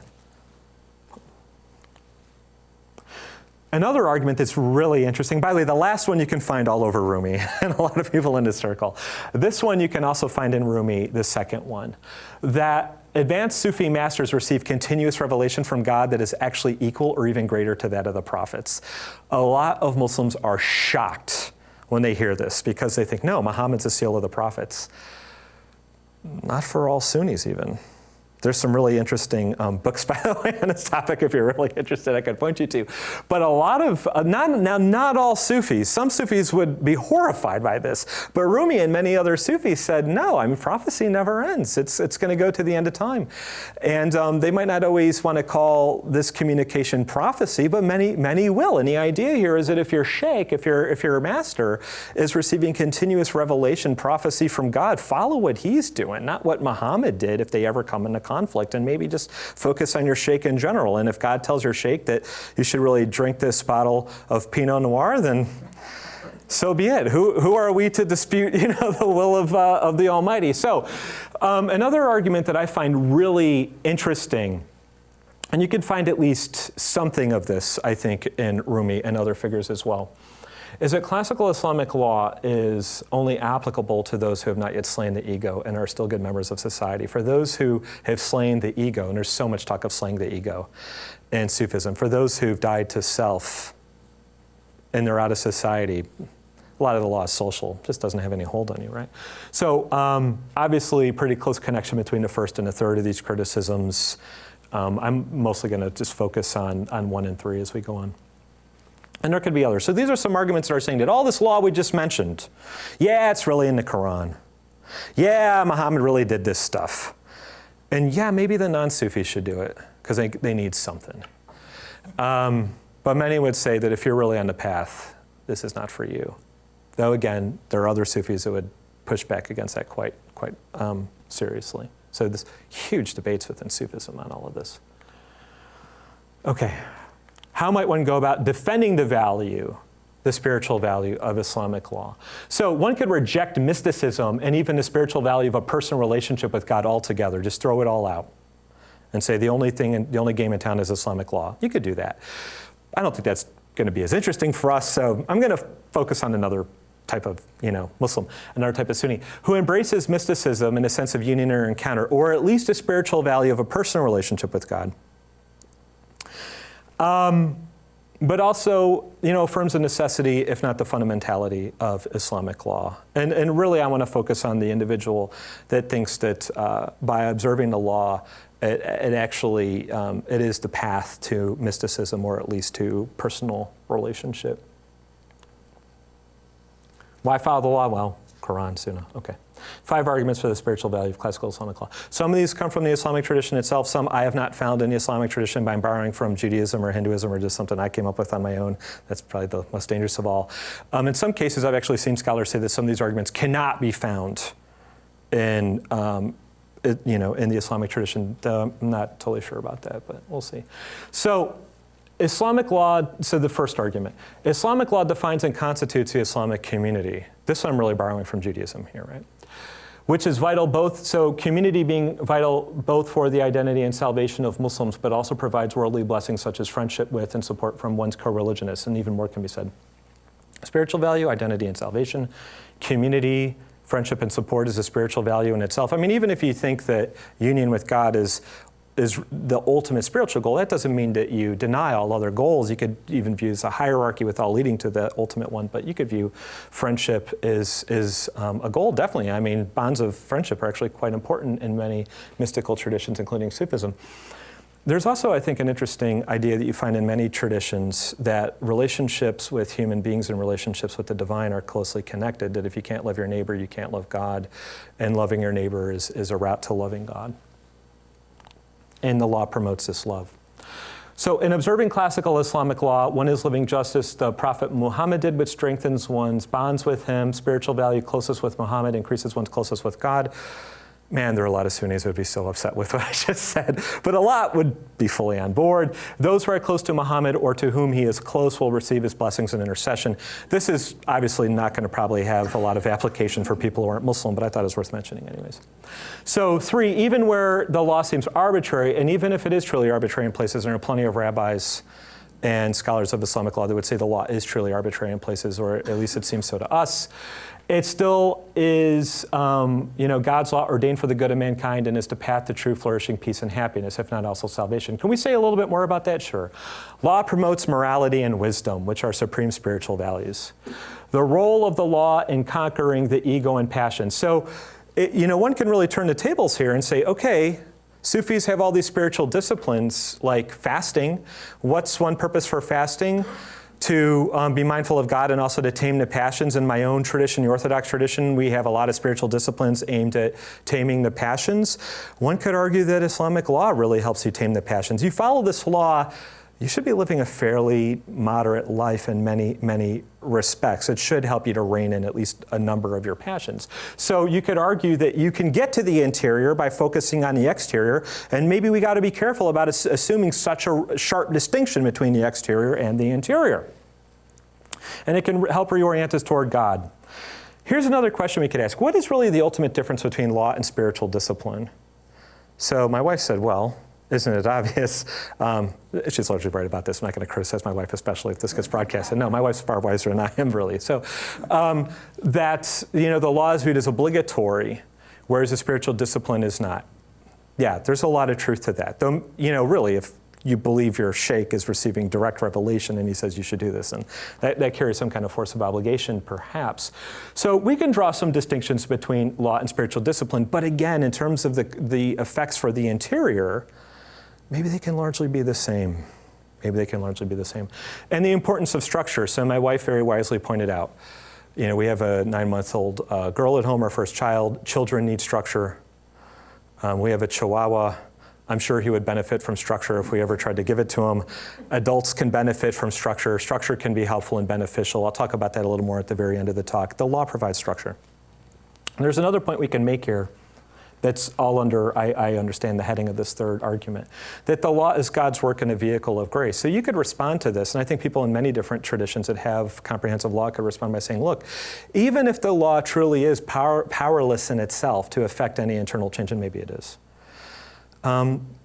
Another argument that's really interesting, by the way, the last one you can find all over Rumi and a lot of people in this circle. This one you can also find in Rumi, the second one, that advanced Sufi masters receive continuous revelation from God that is actually equal or even greater to that of the prophets. A lot of Muslims are shocked when they hear this because they think, no, Muhammad's a seal of the prophets. Not for all Sunnis even. There's some really interesting books, by the way, on this topic. If you're really interested, I could point you to. But a lot of, not all Sufis. Some Sufis would be horrified by this. But Rumi and many other Sufis said, no, prophecy never ends. It's going to go to the end of time. And they might not always want to call this communication prophecy, but many will. And the idea here is that if your sheikh, if your master is receiving continuous revelation, prophecy from God, follow what he's doing, not what Muhammad did if they ever come into conflict, and maybe just focus on your sheikh in general. And if God tells your sheikh that you should really drink this bottle of Pinot Noir, then so be it. Who are we to dispute, the will of the Almighty? So, another argument that I find really interesting, and you can find at least something of this, I think, in Rumi and other figures as well, is that classical Islamic law is only applicable to those who have not yet slain the ego and are still good members of society. For those who have slain the ego, and there's so much talk of slaying the ego in Sufism, for those who've died to self and they're out of society, a lot of the law is social, just doesn't have any hold on you, right? So obviously pretty close connection between the first and the third of these criticisms. I'm mostly going to just focus on 1 and 3 as we go on. And there could be others. So these are some arguments that are saying that all this law we just mentioned, yeah, it's really in the Quran. Yeah, Muhammad really did this stuff. And yeah, maybe the non-Sufis should do it because they need something. But many would say that if you're really on the path, this is not for you. Though again, there are other Sufis that would push back against that quite seriously. So there's huge debates within Sufism on all of this. Okay. How might one go about defending the spiritual value of Islamic law? So one could reject mysticism and even the spiritual value of a personal relationship with God altogether. Just throw it all out and say the only game in town is Islamic law. You could do that. I don't think that's going to be as interesting for us, so I'm going to focus on another type of Muslim, another type of Sunni, who embraces mysticism in a sense of union or encounter, or at least a spiritual value of a personal relationship with God. But also, affirms the necessity, if not the fundamentality, of Islamic law. And really, I want to focus on the individual that thinks that by observing the law, it actually it is the path to mysticism, or at least to personal relationship. Why follow the law? Well, Quran, Sunnah. Okay. 5 arguments for the spiritual value of classical Islamic law. Some of these come from the Islamic tradition itself. Some I have not found in the Islamic tradition, but I'm borrowing from Judaism or Hinduism, or just something I came up with on my own. That's probably the most dangerous of all. In some cases, I've actually seen scholars say that some of these arguments cannot be found in in the Islamic tradition. I'm not totally sure about that, but we'll see. So Islamic law, so the first argument, Islamic law defines and constitutes the Islamic community. This one I'm really borrowing from Judaism here, right? Which is vital both, so community being vital both for the identity and salvation of Muslims, but also provides worldly blessings such as friendship with and support from one's co-religionists, and even more can be said. Spiritual value, identity and salvation, community, friendship and support is a spiritual value in itself. I mean, even if you think that union with God is the ultimate spiritual goal, that doesn't mean that you deny all other goals. You could even view as a hierarchy with all leading to the ultimate one, but you could view friendship is a goal, definitely. I mean, bonds of friendship are actually quite important in many mystical traditions, including Sufism. There's also, I think, an interesting idea that you find in many traditions that relationships with human beings and relationships with the divine are closely connected, that if you can't love your neighbor, you can't love God, and loving your neighbor is a route to loving God. And the law promotes this love. So in observing classical Islamic law, one is living just as the Prophet Muhammad did, which strengthens one's bonds with him. Spiritual value closest with Muhammad increases one's closest with God. Man, there are a lot of Sunnis who would be so upset with what I just said, but a lot would be fully on board. Those who are close to Muhammad or to whom he is close will receive his blessings and intercession. This is obviously not going to probably have a lot of application for people who aren't Muslim, but I thought it was worth mentioning anyways. So 3, even where the law seems arbitrary, and even if it is truly arbitrary in places, and there are plenty of rabbis and scholars of Islamic law that would say the law is truly arbitrary in places, or at least it seems so to us, it still is, God's law ordained for the good of mankind and is the path to true flourishing, peace, and happiness, if not also salvation. Can we say a little bit more about that? Sure. Law promotes morality and wisdom, which are supreme spiritual values. The role of the law in conquering the ego and passion. So, one can really turn the tables here and say, okay, Sufis have all these spiritual disciplines like fasting. What's one purpose for fasting? To be mindful of God and also to tame the passions. In my own tradition, the Orthodox tradition, we have a lot of spiritual disciplines aimed at taming the passions. One could argue that Islamic law really helps you tame the passions. You follow this law, you should be living a fairly moderate life in many, many respects. It should help you to rein in at least a number of your passions. So you could argue that you can get to the interior by focusing on the exterior, and maybe we got to be careful about assuming such a sharp distinction between the exterior and the interior. And it can help reorient us toward God. Here's another question we could ask. What is really the ultimate difference between law and spiritual discipline? So my wife said, well, isn't it obvious? She's largely right about this. I'm not going to criticize my wife, especially if this gets broadcasted. No, my wife's far wiser than I am, really. So that, the law is viewed as obligatory, whereas a spiritual discipline is not. Yeah, there's a lot of truth to that. Though, really, if you believe your sheikh is receiving direct revelation and he says you should do this, and that carries some kind of force of obligation, perhaps. So we can draw some distinctions between law and spiritual discipline, but again, in terms of the effects for the interior, maybe they can largely be the same. Maybe they can largely be the same. And the importance of structure. So my wife very wisely pointed out, we have a 9-month-old girl at home, our first child. Children need structure. We have a Chihuahua. I'm sure he would benefit from structure if we ever tried to give it to him. Adults can benefit from structure. Structure can be helpful and beneficial. I'll talk about that a little more at the very end of the talk. The law provides structure. And there's another point we can make here that's all under, I understand, the heading of this third argument, that the law is God's work in a vehicle of grace. So you could respond to this, and I think people in many different traditions that have comprehensive law could respond by saying, look, even if the law truly is powerless in itself to affect any internal change, and maybe it is,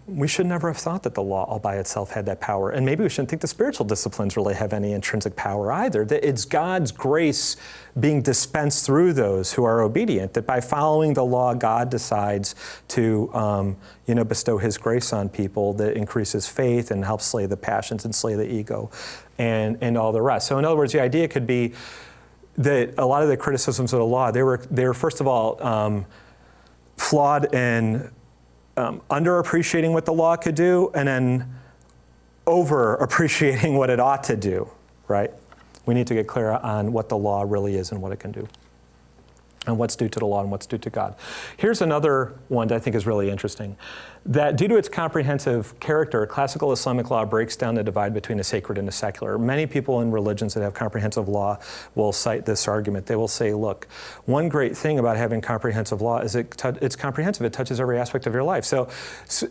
we should never have thought that the law all by itself had that power. And maybe we shouldn't think the spiritual disciplines really have any intrinsic power either. That it's God's grace being dispensed through those who are obedient, that by following the law, God decides to bestow his grace on people that increases faith and helps slay the passions and slay the ego and all the rest. So in other words, the idea could be that a lot of the criticisms of the law, they were first of all flawed and under-appreciating what the law could do, and then over-appreciating what it ought to do, right? We need to get clear on what the law really is and what it can do, and what's due to the law and what's due to God. Here's another one that I think is really interesting, that due to its comprehensive character, classical Islamic law breaks down the divide between the sacred and the secular. Many people in religions that have comprehensive law will cite this argument. They will say, look, one great thing about having comprehensive law is it's comprehensive. It touches every aspect of your life. So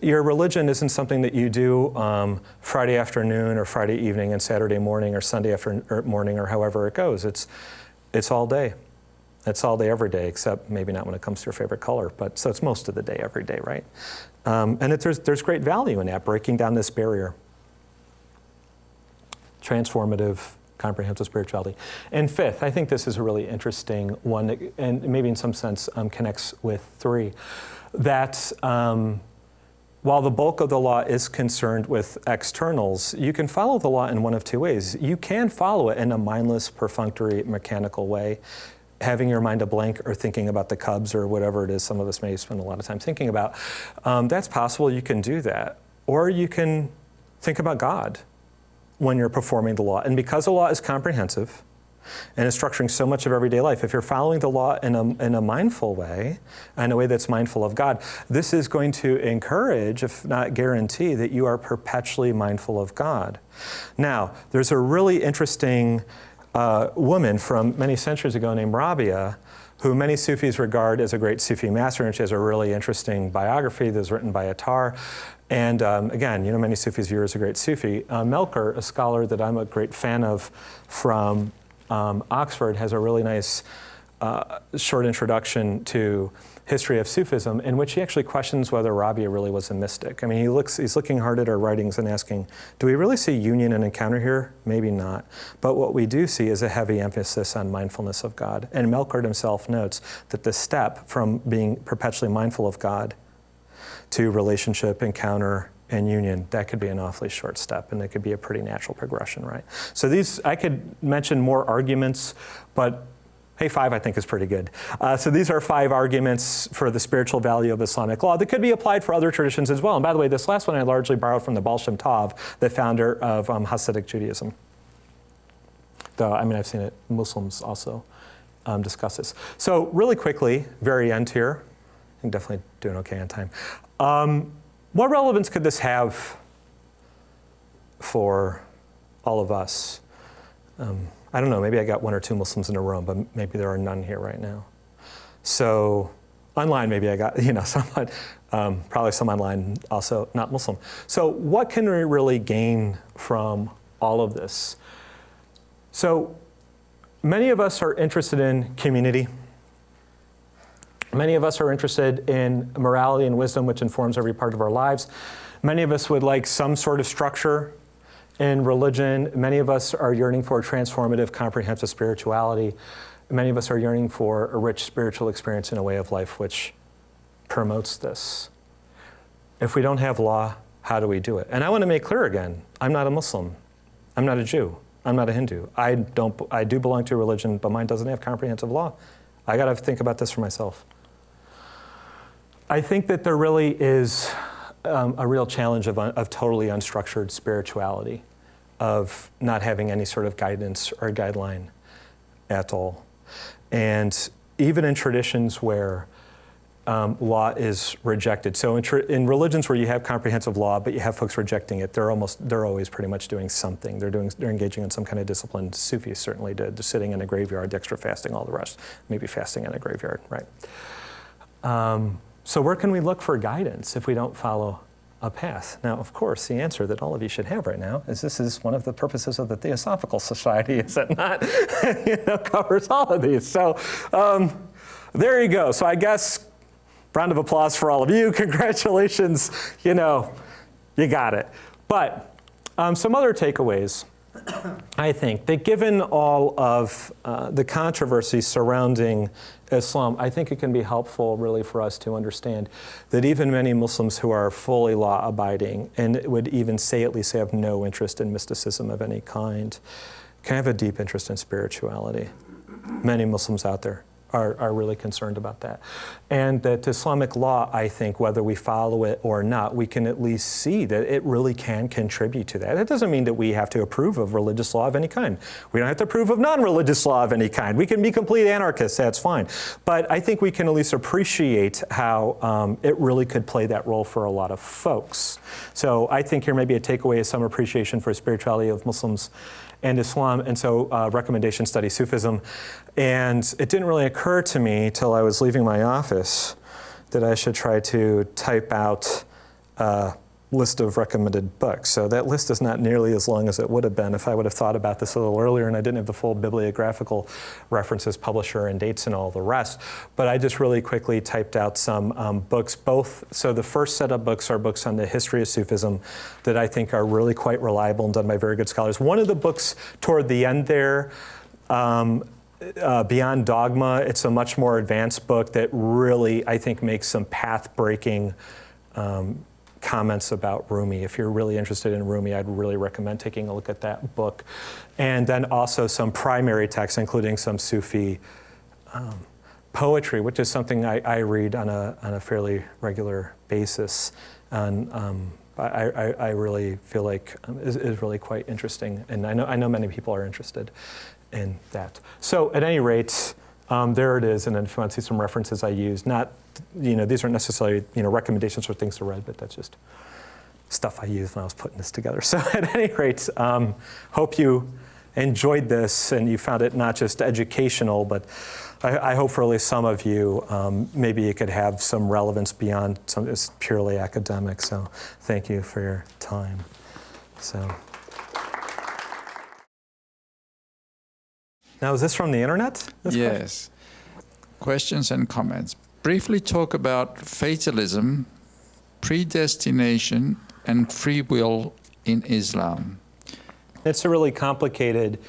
your religion isn't something that you do Friday afternoon or Friday evening and Saturday morning or Sunday morning or however it goes. It's all day. It's all day, every day, except maybe not when it comes to your favorite color. But so it's most of the day, every day, right? And there's great value in that, breaking down this barrier. Transformative, comprehensive spirituality. And fifth, I think this is a really interesting one, that, and maybe in some sense connects with 3, that while the bulk of the law is concerned with externals, you can follow the law in one of 2 ways. You can follow it in a mindless, perfunctory, mechanical way, having your mind a blank or thinking about the Cubs or whatever it is some of us may spend a lot of time thinking about. That's possible. You can do that. Or you can think about God when you're performing the law. And because the law is comprehensive, and it's structuring so much of everyday life. If you're following the law in a mindful way, in a way that's mindful of God, this is going to encourage, if not guarantee, that you are perpetually mindful of God. Now, there's a really interesting woman from many centuries ago named Rabia, who many Sufis regard as a great Sufi master, and she has a really interesting biography that was written by Attar. And again, many Sufis view her as a great Sufi. Melker, a scholar that I'm a great fan of from Oxford, has a really nice short introduction to history of Sufism, in which he actually questions whether Rabia really was a mystic. I mean, he's looking hard at her writings and asking, do we really see union and encounter here? Maybe not. But what we do see is a heavy emphasis on mindfulness of God. And Melkart himself notes that the step from being perpetually mindful of God to relationship, encounter, and union, that could be an awfully short step, and it could be a pretty natural progression, right? So I could mention more arguments, but hey, 5 I think is pretty good. So these are 5 arguments for the spiritual value of Islamic law that could be applied for other traditions as well. And by the way, this last one I largely borrowed from the Baal Shem Tov, the founder of Hasidic Judaism. Though, I mean, I've seen it, Muslims also discuss this. So really quickly, very end here, I'm definitely doing okay on time. What relevance could this have for all of us? I don't know, maybe I got 1 or 2 Muslims in a room, but maybe there are none here right now. So online, maybe I got, someone, probably some online also not Muslim. So what can we really gain from all of this? So many of us are interested in community. Many of us are interested in morality and wisdom, which informs every part of our lives. Many of us would like some sort of structure in religion. Many of us are yearning for a transformative, comprehensive spirituality. Many of us are yearning for a rich spiritual experience in a way of life which promotes this. If we don't have law, how do we do it? And I want to make clear again, I'm not a Muslim. I'm not a Jew. I'm not a Hindu. I do belong to a religion, but mine doesn't have comprehensive law. I got to think about this for myself. I think that there really is a real challenge of totally unstructured spirituality, of not having any sort of guidance or guideline at all. And even in traditions where law is rejected. So in religions where you have comprehensive law, but you have folks rejecting it, they're always pretty much doing something. They're engaging in some kind of discipline. Sufis certainly did, just sitting in a graveyard, extra fasting, all the rest. Maybe fasting in a graveyard, right? So where can we look for guidance if we don't follow a path? Now, of course, the answer that all of you should have right now is this is one of the purposes of the Theosophical Society, is it not? Covers all of these. So there you go. So I guess, round of applause for all of you. Congratulations, you got it. But some other takeaways, I think, that given all of the controversy surrounding Islam, I think it can be helpful really for us to understand that even many Muslims who are fully law-abiding and would even say at least have no interest in mysticism of any kind can have a deep interest in spirituality. Many Muslims out there are really concerned about that. And that Islamic law, I think, whether we follow it or not, we can at least see that it really can contribute to that. That doesn't mean that we have to approve of religious law of any kind. We don't have to approve of non-religious law of any kind. We can be complete anarchists, that's fine. But I think we can at least appreciate how it really could play that role for a lot of folks. So I think here maybe a takeaway is some appreciation for spirituality of Muslims and Islam, and so recommendation study Sufism. And it didn't really occur to me till I was leaving my office that I should try to type out a list of recommended books. So that list is not nearly as long as it would have been if I would have thought about this a little earlier and I didn't have the full bibliographical references, publisher and dates and all the rest. But I just really quickly typed out some books, both. So the first set of books are books on the history of Sufism that I think are really quite reliable and done by very good scholars. One of the books toward the end there, Beyond Dogma, it's a much more advanced book that really, I think, makes some path-breaking comments about Rumi. If you're really interested in Rumi, I'd really recommend taking a look at that book. And then also some primary texts, including some Sufi poetry, which is something I read on a fairly regular basis. And I really feel like is really quite interesting. And I know many people are interested in that. So at any rate, there it is. And then if you want to see some references I use, not, these aren't necessarily, recommendations for things to read, but that's just stuff I used when I was putting this together. So at any rate, hope you enjoyed this and you found it not just educational, but I hope for at least some of you, maybe it could have some relevance beyond some it's purely academic. So thank you for your time. So now, is this from the internet? Yes. Questions and comments. Briefly talk about fatalism, predestination, and free will in Islam. It's a really complicated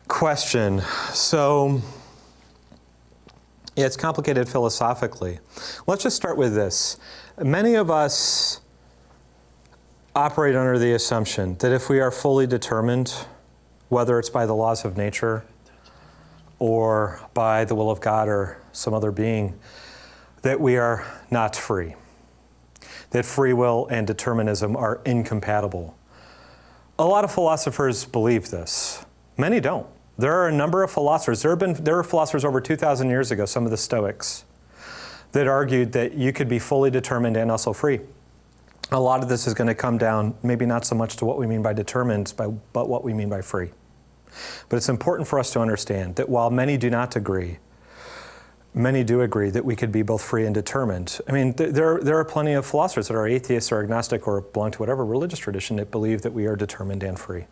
question. So, yeah, it's complicated philosophically. Let's just start with this. Many of us operate under the assumption that if we are fully determined, whether it's by the laws of nature or by the will of God or some other being, that we are not free. That free will and determinism are incompatible. A lot of philosophers believe this. Many don't. There are a number of philosophers. There were philosophers over 2,000 years ago, some of the Stoics, that argued that you could be fully determined and also free. A lot of this is going to come down, maybe not so much to what we mean by determined, but what we mean by free. But it's important for us to understand that while many do not agree, many do agree that we could be both free and determined. I mean, there are plenty of philosophers that are atheists or agnostic or belong to whatever religious tradition that believe that we are determined and free.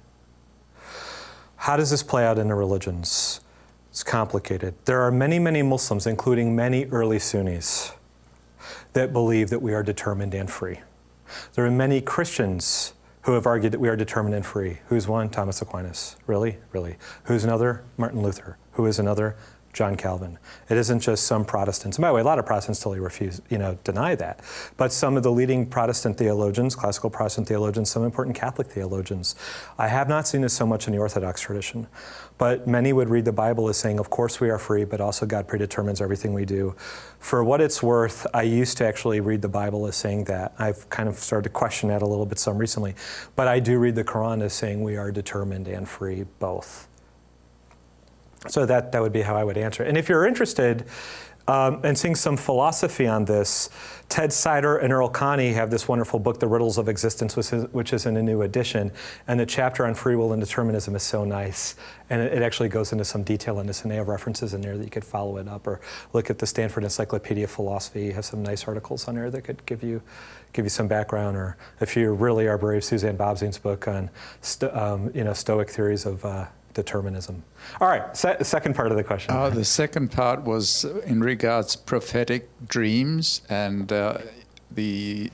How does this play out in the religions? It's complicated. There are many, many Muslims, including many early Sunnis, that believe that we are determined and free. There are many Christians who have argued that we are determined and free. Who's one? Thomas Aquinas. Really? Really. Who's another? Martin Luther. Who is another? John Calvin. It isn't just some Protestants. And by the way, a lot of Protestants totally deny that. But some of the leading Protestant theologians, classical Protestant theologians, some important Catholic theologians. I have not seen this so much in the Orthodox tradition. But many would read the Bible as saying, of course we are free, but also God predetermines everything we do. For what it's worth, I used to actually read the Bible as saying that. I've kind of started to question that a little bit some recently. But I do read the Quran as saying we are determined and free both. So that would be how I would answer it. And if you're interested in seeing some philosophy on this, Ted Sider and Earl Connie have this wonderful book, The Riddles of Existence, which is in a new edition. And the chapter on free will and determinism is so nice. And it actually goes into some detail on this, and they have references in there that you could follow it up, or look at the Stanford Encyclopedia of Philosophy. You have some nice articles on there that could give you some background. Or if you really are brave, Suzanne Bobzien's book on Stoic theories of determinism. All right, second part of the question. The second part was in regards prophetic dreams, and the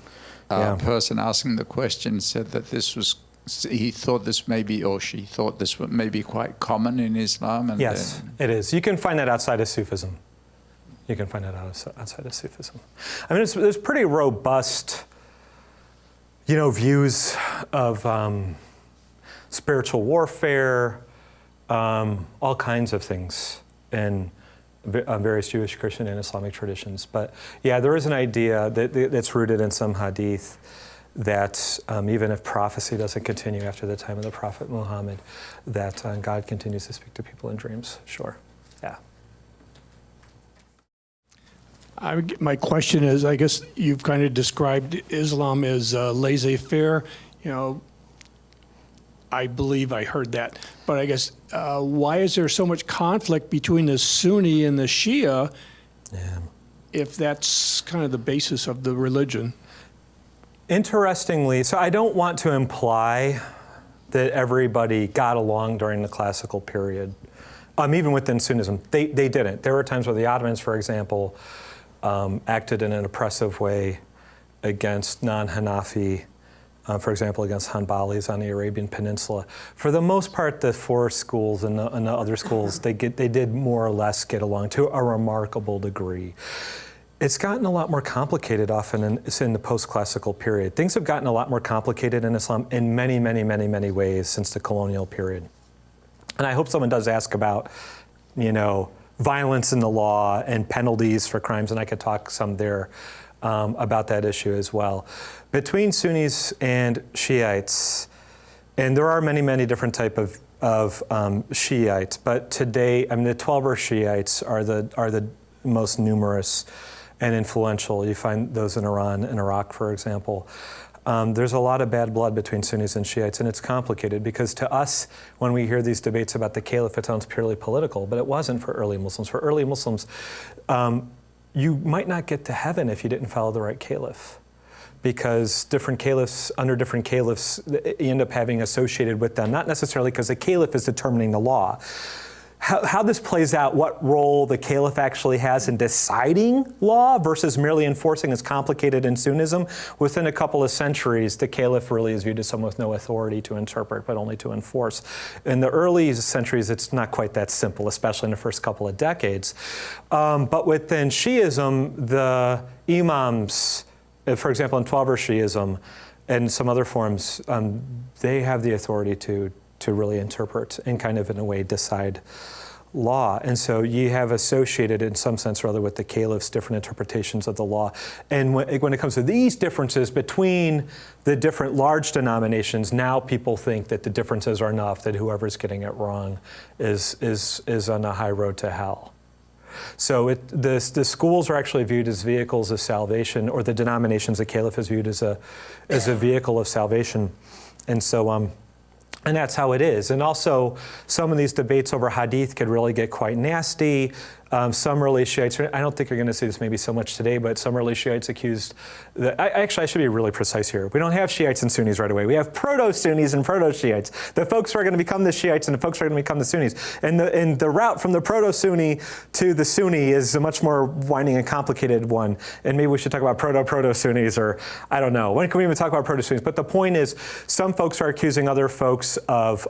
person asking the question said that he thought this may be, or she thought this may be quite common in Islam. And yes, it is. You can find that outside of Sufism. You can find that outside of Sufism. I mean, there's pretty robust, views of spiritual warfare, all kinds of things in various Jewish, Christian, and Islamic traditions. But yeah, there is an idea that's rooted in some hadith that even if prophecy doesn't continue after the time of the Prophet Muhammad, that God continues to speak to people in dreams. Sure, yeah. My question is, I guess you've kind of described Islam as laissez-faire. I believe I heard that. But I guess, why is there so much conflict between the Sunni and the Shia if that's kind of the basis of the religion? Interestingly, so I don't want to imply that everybody got along during the classical period. Even within Sunnism, they didn't. There were times where the Ottomans, for example, acted in an oppressive way against non-Hanafi, for example, against Hanbalis on the Arabian Peninsula. For the most part, the four schools and the other schools, they did more or less get along to a remarkable degree. It's gotten a lot more complicated often in the post-classical period. Things have gotten a lot more complicated in Islam in many, many, many, many ways since the colonial period. And I hope someone does ask about, violence in the law and penalties for crimes, and I could talk some there about that issue as well. Between Sunnis and Shiites, and there are many, many different type of Shiites. But today, I mean, the Twelver Shiites are the most numerous and influential. You find those in Iran and Iraq, for example. There's a lot of bad blood between Sunnis and Shiites, and it's complicated because to us, when we hear these debates about the caliph, it sounds purely political, but it wasn't for early Muslims. For early Muslims, you might not get to heaven if you didn't follow the right caliph, because different caliphs, under different caliphs, you end up having associated with them, not necessarily because the caliph is determining the law. How this plays out, what role the caliph actually has in deciding law versus merely enforcing is complicated in Sunnism. Within a couple of centuries, the caliph really is viewed as someone with no authority to interpret, but only to enforce. In the early centuries, it's not quite that simple, especially in the first couple of decades. But within Shi'ism, the imams, for example, in Twelver Shi'ism and some other forms, they have the authority to really interpret and kind of in a way decide law. And so you have associated in some sense or other with the caliphs different interpretations of the law. And when it comes to these differences between the different large denominations, now people think that the differences are enough, that whoever's getting it wrong is on a high road to hell. So the schools are actually viewed as vehicles of salvation, or the denominations, the caliph is viewed as a vehicle of salvation. And so and that's how it is. And also, some of these debates over hadith could really get quite nasty. Some early Shiites, I don't think you're going to see this maybe so much today, but some early Shiites accused, I should be really precise here. We don't have Shiites and Sunnis right away. We have proto-Sunnis and proto-Shiites. The folks who are going to become the Shiites and the folks who are going to become the Sunnis. And the route from the proto-Sunni to the Sunni is a much more winding and complicated one. And maybe we should talk about proto-Sunnis, or I don't know. When can we even talk about proto-Sunnis? But the point is, some folks are accusing other folks of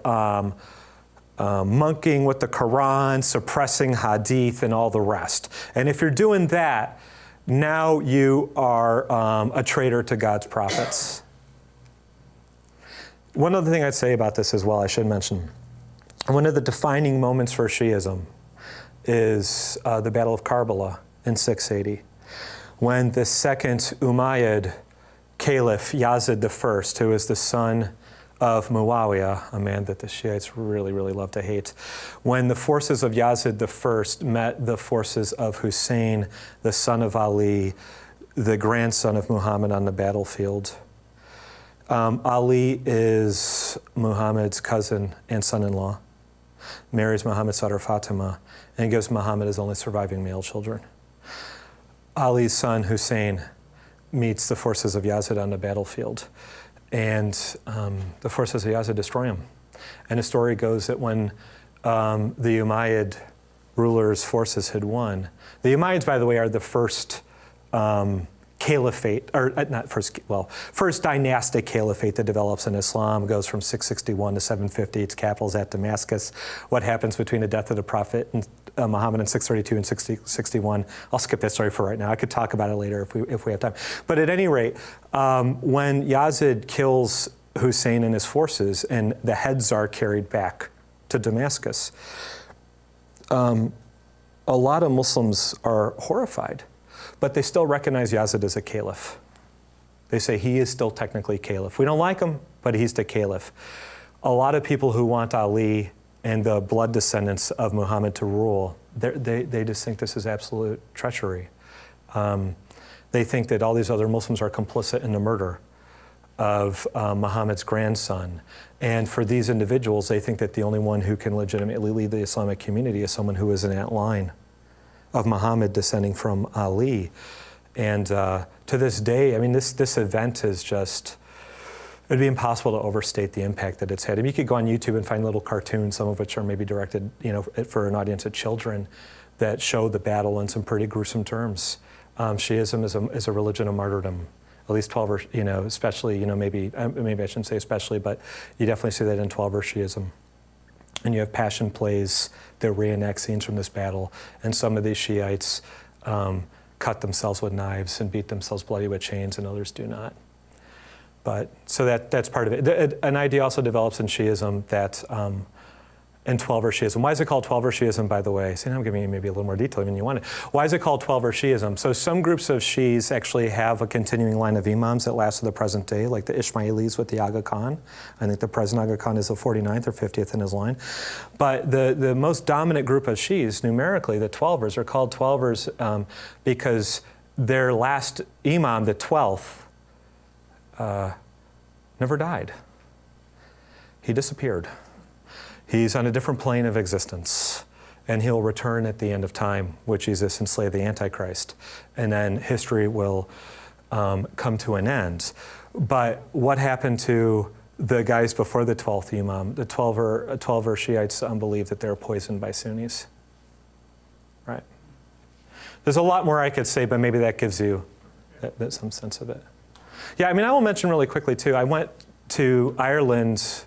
monkeying with the Quran, suppressing hadith, and all the rest. And if you're doing that, now you are a traitor to God's prophets. One other thing I'd say about this as well, I should mention, one of the defining moments for Shi'ism is the Battle of Karbala in 680, when the second Umayyad caliph, Yazid I, who is the son of Muawiyah, a man that the Shiites really, really love to hate, when the forces of Yazid I met the forces of Hussein, the son of Ali, the grandson of Muhammad, on the battlefield. Ali is Muhammad's cousin and son-in-law, marries Muhammad's daughter Fatima, and gives Muhammad his only surviving male children. Ali's son, Hussein, meets the forces of Yazid on the battlefield. And the forces of Yazid destroy him. And the story goes that when the Umayyad rulers' forces had won, the Umayyads, by the way, are the first caliphate, or not first, well, first dynastic caliphate that develops in Islam. It goes from 661 to 750. Its capital is at Damascus. What happens between the death of the Prophet and Muhammad in 632 and 661? I'll skip that story for right now. I could talk about it later if we have time. But at any rate, when Yazid kills Hussein and his forces, and the heads are carried back to Damascus, a lot of Muslims are horrified. But they still recognize Yazid as a caliph. They say he is still technically caliph. We don't like him, but he's the caliph. A lot of people who want Ali and the blood descendants of Muhammad to rule, they just think this is absolute treachery. They think that all these other Muslims are complicit in the murder of Muhammad's grandson. And for these individuals, they think that the only one who can legitimately lead the Islamic community is someone who is in that line of Muhammad descending from Ali. And to this day, I mean, this event is just, it'd be impossible to overstate the impact that it's had. I mean, you could go on YouTube and find little cartoons, some of which are maybe directed, for an audience of children, that show the battle in some pretty gruesome terms. Shi'ism is a religion of martyrdom. At least 12, especially, maybe I shouldn't say especially, but you definitely see that in 12 Shi'ism. And you have passion plays that reenact scenes from this battle. And some of these Shiites cut themselves with knives and beat themselves bloody with chains, and others do not. But so that's part of it. An idea also develops in Shi'ism that and 12er Shiism. Why is it called 12er Shiism, by the way? See, now I'm giving you maybe a little more detail than you wanted. Why is it called 12er Shiism? So some groups of Shis actually have a continuing line of imams that lasts to the present day, like the Ismailis with the Aga Khan. I think the present Aga Khan is the 49th or 50th in his line. But the most dominant group of Shis, numerically, the 12ers, are called 12ers because their last imam, the 12th, never died. He disappeared. He's on a different plane of existence, and he'll return at the end of time with Jesus and slay the Antichrist, and then history will come to an end. But what happened to the guys before the 12th Imam? The 12er Shiites believe that they're poisoned by Sunnis. Right? There's a lot more I could say, but maybe that gives you some sense of it. Yeah, I mean, I will mention really quickly, too, I went to Ireland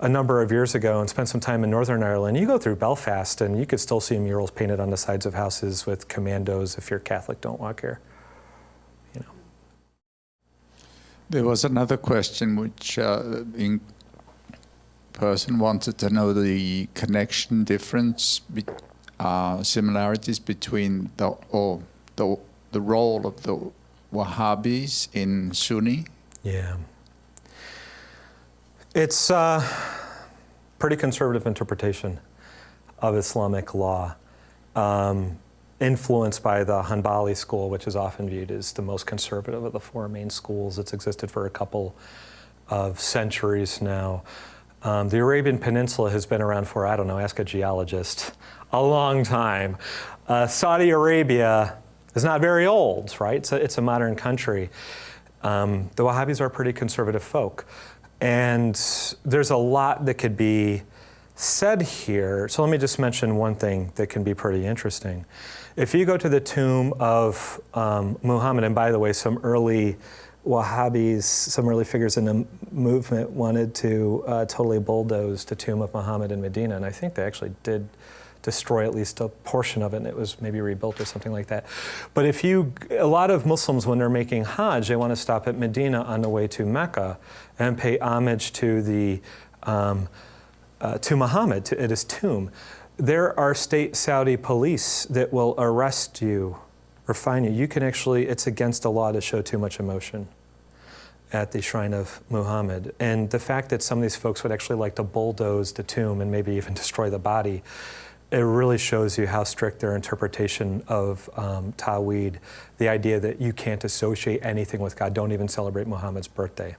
a number of years ago and spent some time in Northern Ireland. You go through Belfast and you could still see murals painted on the sides of houses with commandos, if you're Catholic, don't walk here. You know. There was another question which in person wanted to know the connection, difference, similarities between the role of the Wahhabis in Sunni. Yeah. It's pretty conservative interpretation of Islamic law, influenced by the Hanbali school, which is often viewed as the most conservative of the four main schools. It's existed for a couple of centuries now. The Arabian Peninsula has been around for, I don't know, ask a geologist, a long time. Saudi Arabia is not very old, right? It's a modern country. The Wahhabis are pretty conservative folk. And there's a lot that could be said here. So let me just mention one thing that can be pretty interesting. If you go to the tomb of Muhammad, and by the way, some early Wahhabis, some early figures in the movement wanted to totally bulldoze the tomb of Muhammad in Medina, and I think they actually did destroy at least a portion of it, and it was maybe rebuilt or something like that. But a lot of Muslims, when they're making Hajj, they want to stop at Medina on the way to Mecca and pay homage to to Muhammad, at his tomb. There are state Saudi police that will arrest you or fine you. You can actually, it's against the law to show too much emotion at the shrine of Muhammad. And the fact that some of these folks would actually like to bulldoze the tomb and maybe even destroy the body, it really shows you how strict their interpretation of Tawhid, the idea that you can't associate anything with God, don't even celebrate Muhammad's birthday.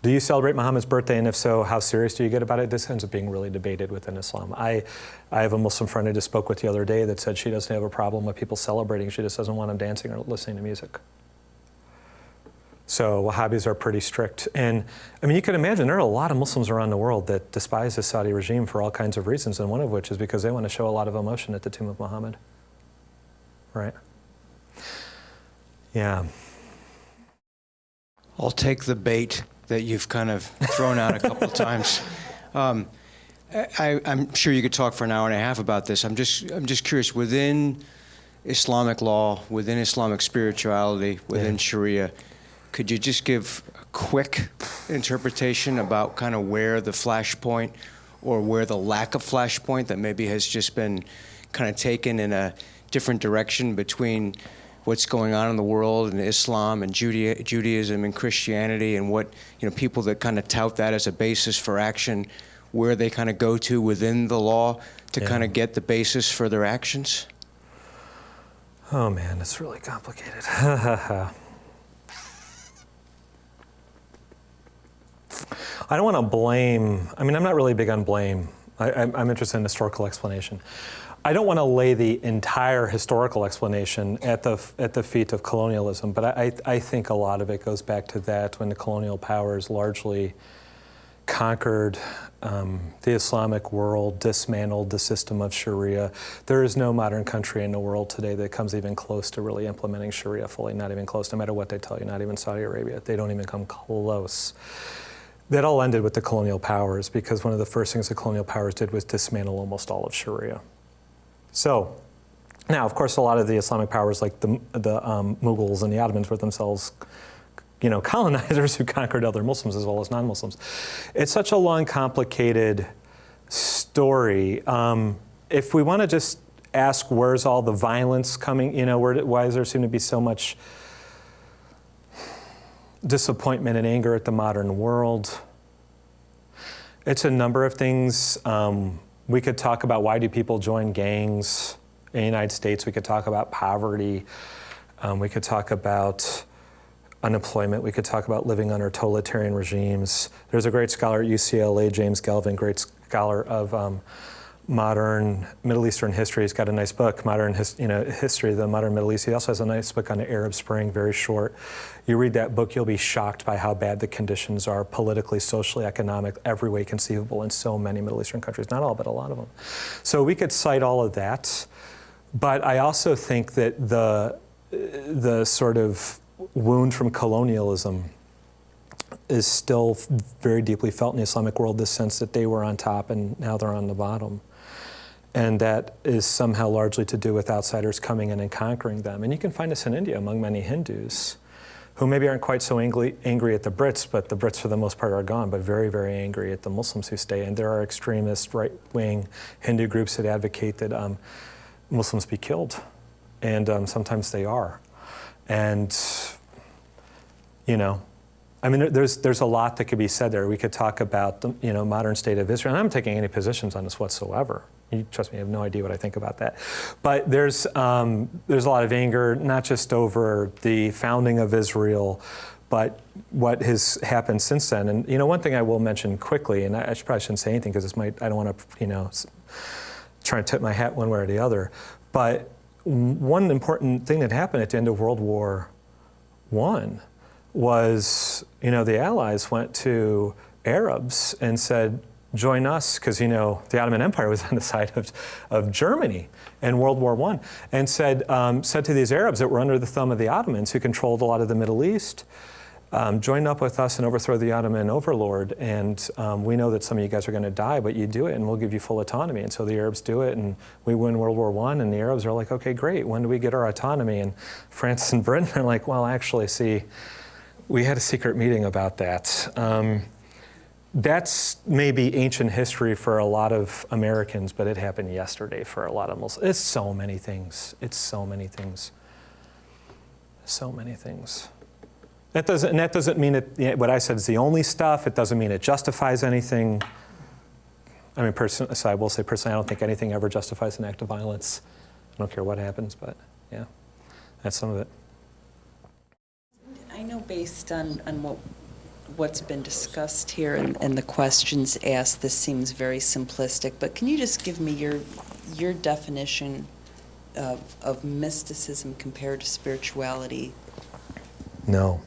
Do you celebrate Muhammad's birthday, and if so, how serious do you get about it? This ends up being really debated within Islam. I have a Muslim friend I just spoke with the other day that said she doesn't have a problem with people celebrating, she just doesn't want them dancing or listening to music. So Wahhabis are pretty strict. And I mean, you can imagine there are a lot of Muslims around the world that despise the Saudi regime for all kinds of reasons, and one of which is because they want to show a lot of emotion at the tomb of Muhammad. Right? Yeah. I'll take the bait that you've kind of thrown out a couple of times. I'm sure you could talk for an hour and a half about this. I'm just curious, within Islamic law, within Islamic spirituality, within Sharia, could you just give a quick interpretation about kind of where the flashpoint or where the lack of flashpoint that maybe has just been kind of taken in a different direction between what's going on in the world and Islam and Judaism and Christianity, and what, you know, people that kind of tout that as a basis for action, where they kind of go to within the law to kind of get the basis for their actions? Oh man, it's really complicated. I don't want to blame, I mean, I'm not really big on blame. I'm interested in historical explanation. I don't want to lay the entire historical explanation at the feet of colonialism, but I think a lot of it goes back to that, when the colonial powers largely conquered the Islamic world, dismantled the system of Sharia. There is no modern country in the world today that comes even close to really implementing Sharia fully, not even close, no matter what they tell you, not even Saudi Arabia. They don't even come close. That all ended with the colonial powers, because one of the first things the colonial powers did was dismantle almost all of Sharia. So, now, of course, a lot of the Islamic powers, like the Mughals and the Ottomans, were themselves, you know, colonizers who conquered other Muslims as well as non-Muslims. It's such a long, complicated story. If we want to just ask where's all the violence coming, why does there seem to be so much disappointment and anger at the modern world? It's a number of things. We could talk about why do people join gangs in the United States. We could talk about poverty. We could talk about unemployment. We could talk about living under totalitarian regimes. There's a great scholar at UCLA, James Galvin, great scholar of modern Middle Eastern history. He's got a nice book, History of the Modern Middle East. He also has a nice book on the Arab Spring, very short. You read that book, you'll be shocked by how bad the conditions are politically, socially, economic, every way conceivable in so many Middle Eastern countries. Not all, but a lot of them. So we could cite all of that. But I also think that the sort of wound from colonialism is still very deeply felt in the Islamic world, this sense that they were on top and now they're on the bottom. And that is somehow largely to do with outsiders coming in and conquering them. And you can find this in India among many Hindus who maybe aren't quite so angry at the Brits, but the Brits for the most part are gone, but very, very angry at the Muslims who stay. And there are extremist right-wing Hindu groups that advocate that Muslims be killed. And sometimes they are. And, there's a lot that could be said there. We could talk about the modern state of Israel. And I'm not taking any positions on this whatsoever. You trust me, I have no idea what I think about that. But there's a lot of anger, not just over the founding of Israel, but what has happened since then. And one thing I will mention quickly, and I probably shouldn't say anything because I don't want to try and tip my hat one way or the other. But one important thing that happened at the end of World War I was, the Allies went to Arabs and said, join us, because, the Ottoman Empire was on the side of Germany in World War I, and said to these Arabs that were under the thumb of the Ottomans, who controlled a lot of the Middle East, join up with us and overthrow the Ottoman overlord, and we know that some of you guys are going to die, but you do it and we'll give you full autonomy. And so the Arabs do it, and we win World War I, and the Arabs are like, okay, great, when do we get our autonomy? And France and Britain are like, well, actually, see, we had a secret meeting about that. That's maybe ancient history for a lot of Americans, but it happened yesterday for a lot of Muslims. It's so many things. It's so many things. So many things. That doesn't mean what I said is the only stuff. It doesn't mean it justifies anything. I mean, so I will say personally, I don't think anything ever justifies an act of violence. I don't care what happens, but yeah, that's some of it. I know based on what's been discussed here and the questions asked, this seems very simplistic, but can you just give me your definition of mysticism compared to spirituality? No.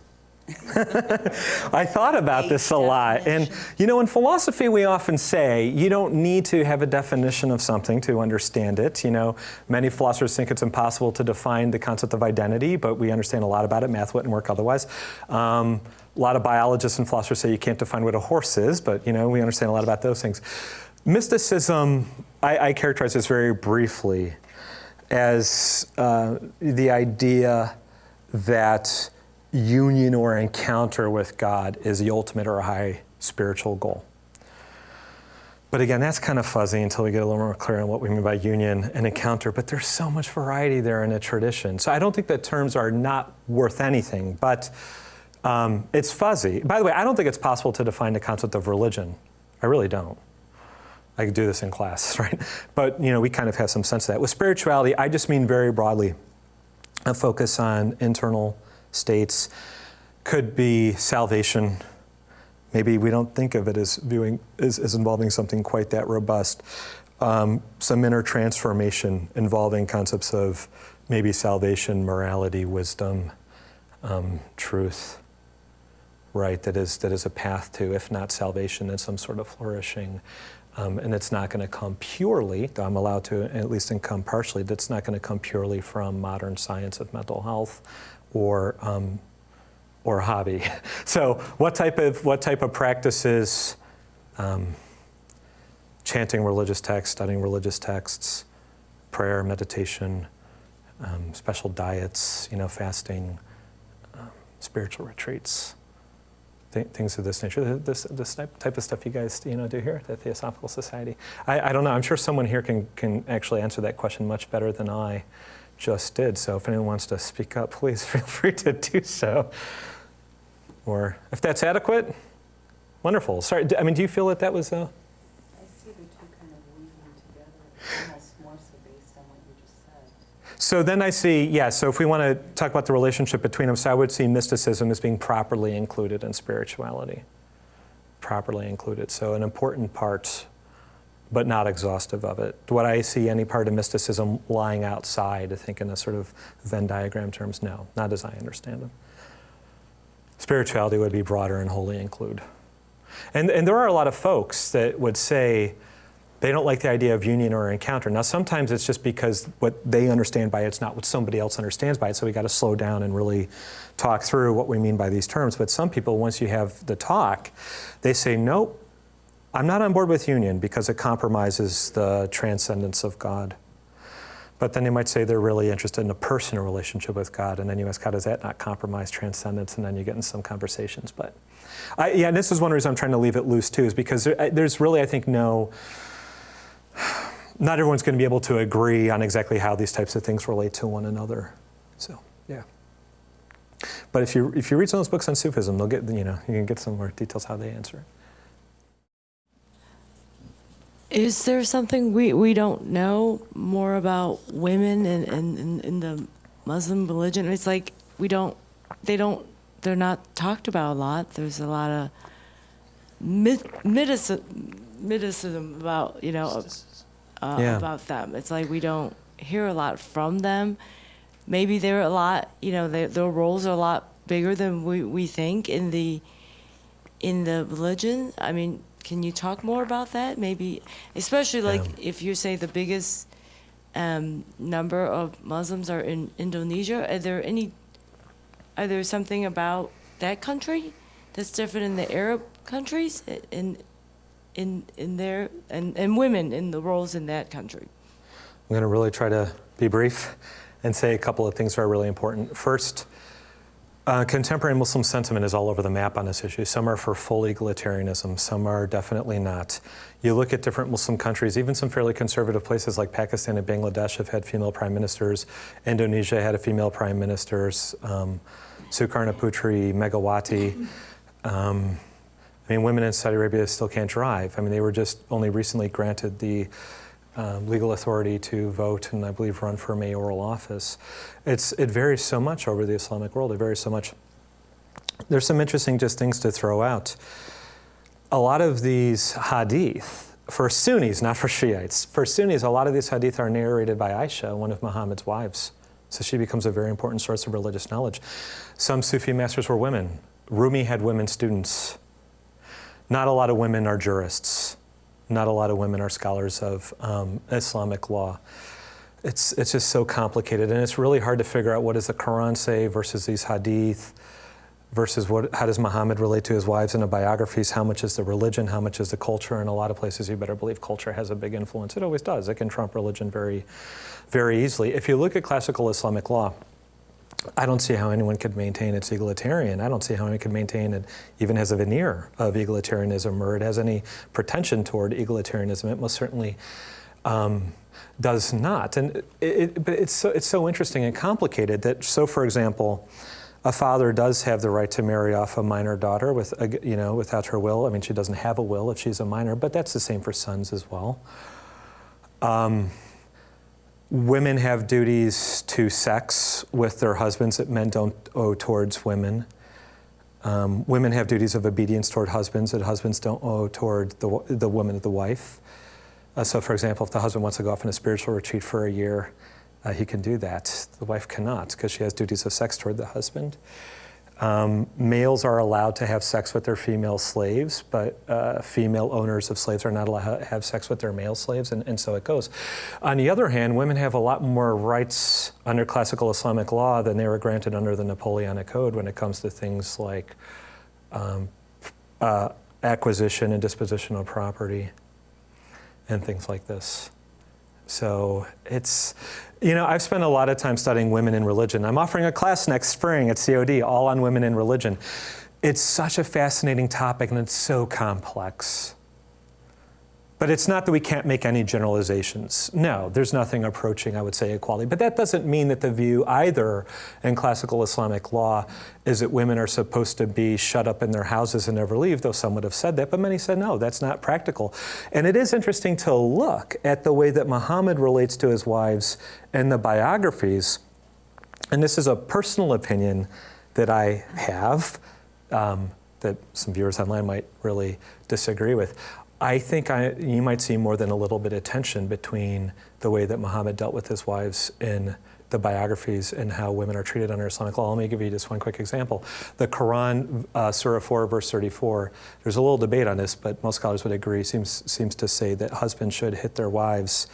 I thought about this a lot. And, in philosophy, we often say you don't need to have a definition of something to understand it. Many philosophers think it's impossible to define the concept of identity, but we understand a lot about it. Math wouldn't work otherwise. A lot of biologists and philosophers say you can't define what a horse is, but, we understand a lot about those things. Mysticism, I characterize this very briefly as the idea that union or encounter with God is the ultimate or a high spiritual goal. But again, that's kind of fuzzy until we get a little more clear on what we mean by union and encounter, but there's so much variety there in the tradition. So I don't think that terms are not worth anything, but it's fuzzy. By the way, I don't think it's possible to define the concept of religion. I really don't. I could do this in class, right? But we kind of have some sense of that. With spirituality, I just mean very broadly a focus on internal states. Could be salvation. Maybe we don't think of it as involving something quite that robust. Some inner transformation involving concepts of maybe salvation, morality, wisdom, truth, right? That is a path to, if not salvation, then some sort of flourishing. And it's not going to come purely, though I'm allowed to at least come partially, that's not going to come purely from modern science of mental health or hobby. So what type of practices? Chanting religious texts, studying religious texts, prayer, meditation, special diets, fasting, spiritual retreats. things of this nature. This type of stuff you guys do here at the Theosophical Society. I don't know. I'm sure someone here can actually answer that question much better than I just did. So if anyone wants to speak up, please feel free to do so. Or if that's adequate, wonderful. Sorry, do you feel that was I see the two kind of weaving together, almost more so based on what you just said. So then I see, so if we want to talk about the relationship between them, so I would see mysticism as being properly included in spirituality. Properly included. So an important part, but not exhaustive of it. Would I see any part of mysticism lying outside, I think in a sort of Venn diagram terms? No, not as I understand them. Spirituality would be broader and wholly include. And there are a lot of folks that would say they don't like the idea of union or encounter. Now, sometimes it's just because what they understand by it's not what somebody else understands by it, so we got to slow down and really talk through what we mean by these terms. But some people, once you have the talk, they say, nope, I'm not on board with union because it compromises the transcendence of God. But then they might say they're really interested in a personal relationship with God, and then you ask, how does that not compromise transcendence? And then you get in some conversations. But and this is one reason I'm trying to leave it loose too, is because there's really, I think, not everyone's going to be able to agree on exactly how these types of things relate to one another. So, yeah. But if you read some of those books on Sufism, they'll get, you can get some more details how they answer it. Is there something we don't know more about women in the Muslim religion? It's like they're not talked about a lot. There's a lot of mysticism about, about them. It's like we don't hear a lot from them. Maybe they're a lot, their roles are a lot bigger than we think in the religion. I mean, can you talk more about that? Maybe, especially if you say the biggest number of Muslims are in Indonesia. Are there something about that country that's different in the Arab countries in there and women in the roles in that country? I'm going to really try to be brief and say a couple of things that are really important. First, contemporary Muslim sentiment is all over the map on this issue. Some are for full egalitarianism, some are definitely not. You look at different Muslim countries, even some fairly conservative places like Pakistan and Bangladesh have had female prime ministers. Indonesia had a female prime minister, Sukarno Putri, Megawati. Women in Saudi Arabia still can't drive. They were just only recently granted the legal authority to vote and I believe run for mayoral office. It varies so much over the Islamic world. It varies so much. There's some interesting just things to throw out. A lot of these hadith, for Sunnis, not for Shiites, for Sunnis, a lot of these hadith are narrated by Aisha, one of Muhammad's wives. So she becomes a very important source of religious knowledge. Some Sufi masters were women. Rumi had women students. Not a lot of women are jurists. Not a lot of women are scholars of Islamic law. It's just so complicated, and it's really hard to figure out what does the Quran say versus these hadith, versus how does Muhammad relate to his wives in the biographies, how much is the religion, how much is the culture. In a lot of places, you better believe culture has a big influence. It always does. It can trump religion very, very easily. If you look at classical Islamic law, I don't see how anyone could maintain it's egalitarian. I don't see how anyone could maintain it even has a veneer of egalitarianism or it has any pretension toward egalitarianism. It most certainly does not. And but it's so interesting and complicated that, so for example, a father does have the right to marry off a minor daughter without her will. She doesn't have a will if she's a minor, but that's the same for sons as well. Women have duties to sex with their husbands that men don't owe towards women. Women have duties of obedience toward husbands that husbands don't owe toward the woman, the wife. So for example, if the husband wants to go off on a spiritual retreat for a year, he can do that. The wife cannot because she has duties of sex toward the husband. Males are allowed to have sex with their female slaves, but female owners of slaves are not allowed to have sex with their male slaves, and so it goes. On the other hand, women have a lot more rights under classical Islamic law than they were granted under the Napoleonic Code when it comes to things like acquisition and disposition of property and things like this. So it's, I've spent a lot of time studying women in religion. I'm offering a class next spring at COD, all on women in religion. It's such a fascinating topic and it's so complex. But it's not that we can't make any generalizations. No, there's nothing approaching, I would say, equality. But that doesn't mean that the view either in classical Islamic law is that women are supposed to be shut up in their houses and never leave, though some would have said that. But many said, no, that's not practical. And it is interesting to look at the way that Muhammad relates to his wives in the biographies. And this is a personal opinion that I have, that some viewers online might really disagree with. I think you might see more than a little bit of tension between the way that Muhammad dealt with his wives in the biographies and how women are treated under Islamic law. Let me give you just one quick example. The Quran, Surah 4, verse 34, there's a little debate on this, but most scholars would agree, seems to say that husbands should hit their wives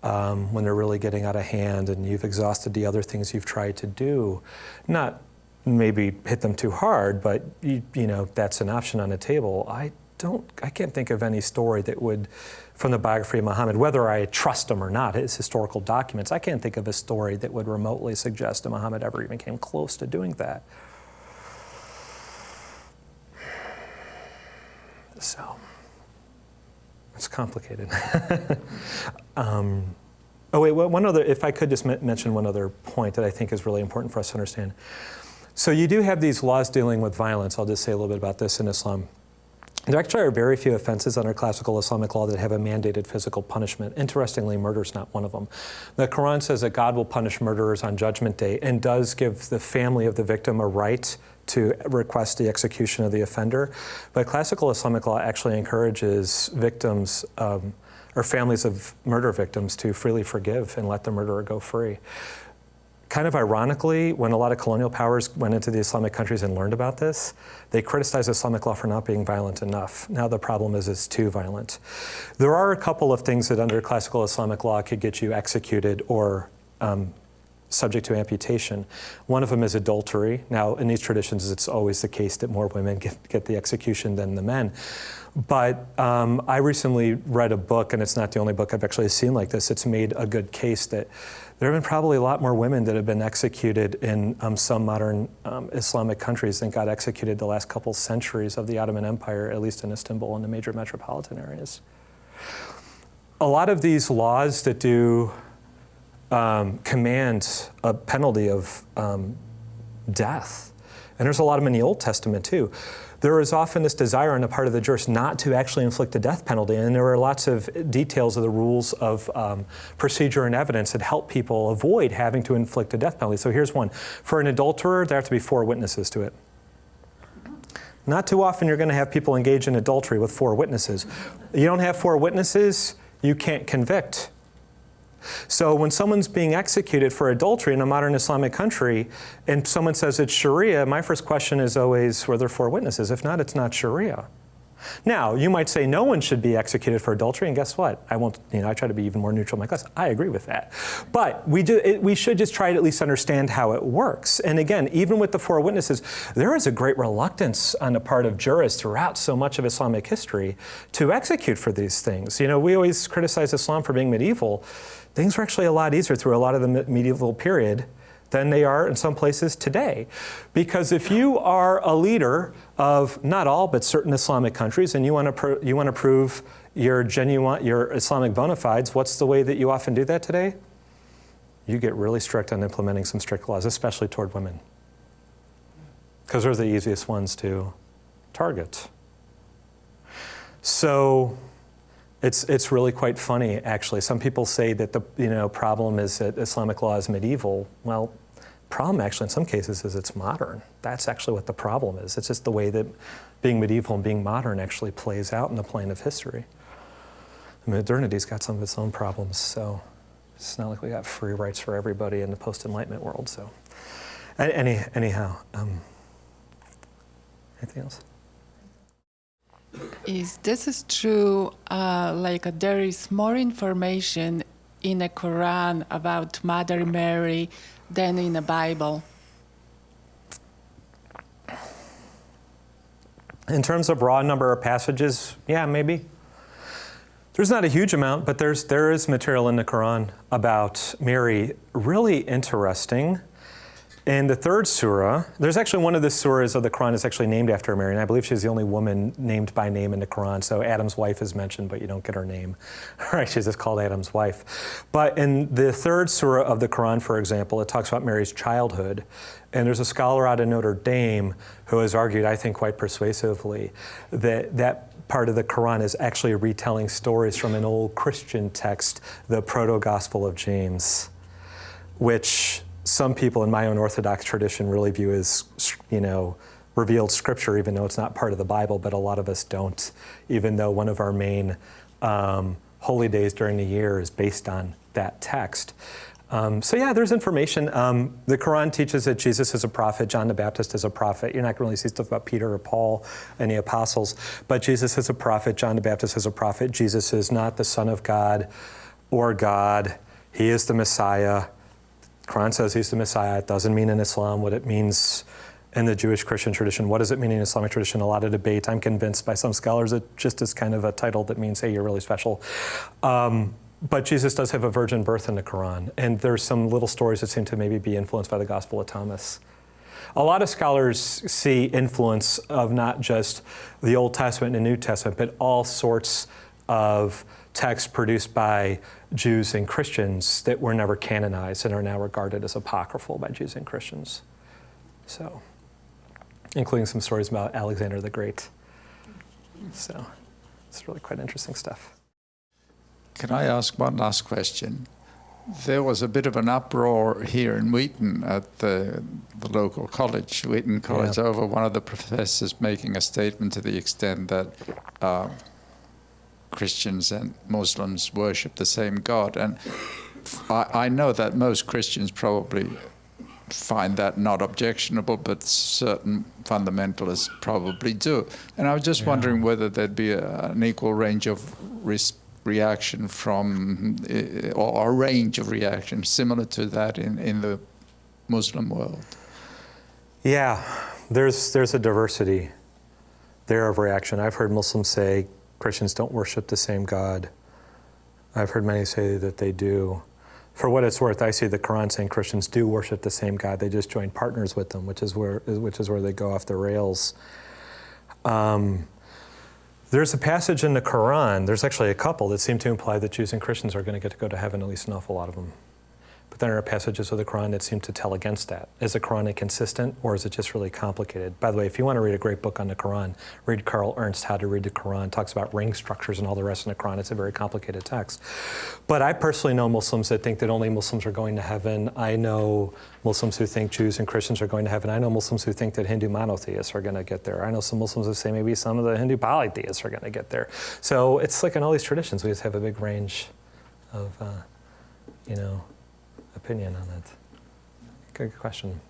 when they're really getting out of hand and you've exhausted the other things you've tried to do. Not maybe hit them too hard, but you know that's an option on the table. I can't think of any story that would, from the biography of Muhammad, whether I trust him or not, his historical documents, I can't think of a story that would remotely suggest that Muhammad ever even came close to doing that. So, it's complicated. Oh wait, one other, if I could just mention one other point that I think is really important for us to understand. So you do have these laws dealing with violence. I'll just say a little bit about this in Islam. There actually are very few offenses under classical Islamic law that have a mandated physical punishment. Interestingly, murder is not one of them. The Quran says that God will punish murderers on Judgment Day and does give the family of the victim a right to request the execution of the offender. But classical Islamic law actually encourages victims or families of murder victims to freely forgive and let the murderer go free. Kind of ironically, when a lot of colonial powers went into the Islamic countries and learned about this, they criticized Islamic law for not being violent enough. Now the problem is it's too violent. There are a couple of things that under classical Islamic law could get you executed or subject to amputation. One of them is adultery. Now in these traditions, it's always the case that more women get the execution than the men. But I recently read a book, and it's not the only book I've actually seen like this. It's made a good case that there have been probably a lot more women that have been executed in some modern Islamic countries than got executed the last couple centuries of the Ottoman Empire, at least in Istanbul and the major metropolitan areas. A lot of these laws that do command a penalty of death, and there's a lot of them in the Old Testament too. There is often this desire on the part of the jurist not to actually inflict a death penalty, and there are lots of details of the rules of procedure and evidence that help people avoid having to inflict a death penalty. So here's one. For an adulterer, there have to be 4 witnesses to it. Not too often you're going to have people engage in adultery with 4 witnesses. You don't have 4 witnesses, you can't convict. So when someone's being executed for adultery in a modern Islamic country and someone says it's Sharia, my first question is always, were there 4 witnesses? If not, it's not Sharia. Now, you might say no one should be executed for adultery, and guess what? I won't, I try to be even more neutral in my class. I agree with that. But we should just try to at least understand how it works. And again, even with the 4 witnesses, there is a great reluctance on the part of jurists throughout so much of Islamic history to execute for these things. We always criticize Islam for being medieval. Things were actually a lot easier through a lot of the medieval period than they are in some places today. Because if you are a leader of not all, but certain Islamic countries, and you want to prove your Islamic bona fides, what's the way that you often do that today? You get really strict on implementing some strict laws, especially toward women. Because they're the easiest ones to target. So it's really quite funny, actually. Some people say that the problem is that Islamic law is medieval. Well, problem actually in some cases is it's modern. That's actually what the problem is. It's just the way that being medieval and being modern actually plays out in the plane of history. Modernity's got some of its own problems, so it's not like we got free rights for everybody in the post-Enlightenment world. So, anyhow, anything else? Is this true? There is more information in the Quran about Mother Mary than in the Bible. In terms of raw number of passages, yeah, maybe. There's not a huge amount, but there is material in the Quran about Mary. Really interesting. And the third surah, there's actually one of the surahs of the Quran is actually named after Mary, and I believe she's the only woman named by name in the Quran. So Adam's wife is mentioned, but you don't get her name. Right? She's just called Adam's wife. But in the third surah of the Quran, for example, it talks about Mary's childhood. And there's a scholar out of Notre Dame who has argued, I think quite persuasively, that that part of the Quran is actually retelling stories from an old Christian text, the Proto-Gospel of James, which some people in my own Orthodox tradition really view as, revealed scripture, even though it's not part of the Bible, but a lot of us don't, even though one of our main holy days during the year is based on that text. So yeah, there's information. The Quran teaches that Jesus is a prophet, John the Baptist is a prophet. You're not going to really see stuff about Peter or Paul and the apostles, but Jesus is a prophet, John the Baptist is a prophet. Jesus is not the Son of God or God. He is the Messiah. Quran says he's the Messiah. It doesn't mean in Islam what it means in the Jewish Christian tradition. What does it mean in Islamic tradition? A lot of debate. I'm convinced by some scholars it just is kind of a title that means, hey, you're really special. But Jesus does have a virgin birth in the Quran. And there's some little stories that seem to maybe be influenced by the Gospel of Thomas. A lot of scholars see influence of not just the Old Testament and the New Testament, but all sorts of texts produced by Jews and Christians that were never canonized and are now regarded as apocryphal by Jews and Christians. So, including some stories about Alexander the Great. So, it's really quite interesting stuff. Can I ask one last question? There was a bit of an uproar here in Wheaton at the local college, Wheaton College, over one of the professors making a statement to the extent that Christians and Muslims worship the same God. And I know that most Christians probably find that not objectionable, but certain fundamentalists probably do. And I was just wondering whether there'd be an equal range of reaction from, or a range of reaction similar to that in the Muslim world. Yeah, there's a diversity there of reaction. I've heard Muslims say Christians don't worship the same God. I've heard many say that they do. For what it's worth, I see the Quran saying Christians do worship the same God. They just join partners with them, which is where they go off the rails. There's a passage in the Quran, there's actually a couple that seem to imply that Jews and Christians are going to get to go to heaven, at least an awful lot of them. But then there are passages of the Quran that seem to tell against that. Is the Quran inconsistent, or is it just really complicated? By the way, if you want to read a great book on the Quran, read Carl Ernst, How to Read the Quran. It talks about ring structures and all the rest in the Quran. It's a very complicated text. But I personally know Muslims that think that only Muslims are going to heaven. I know Muslims who think Jews and Christians are going to heaven. I know Muslims who think that Hindu monotheists are going to get there. I know some Muslims who say maybe some of the Hindu polytheists are going to get there. So it's like in all these traditions, we just have a big range of, opinion on it. Good question.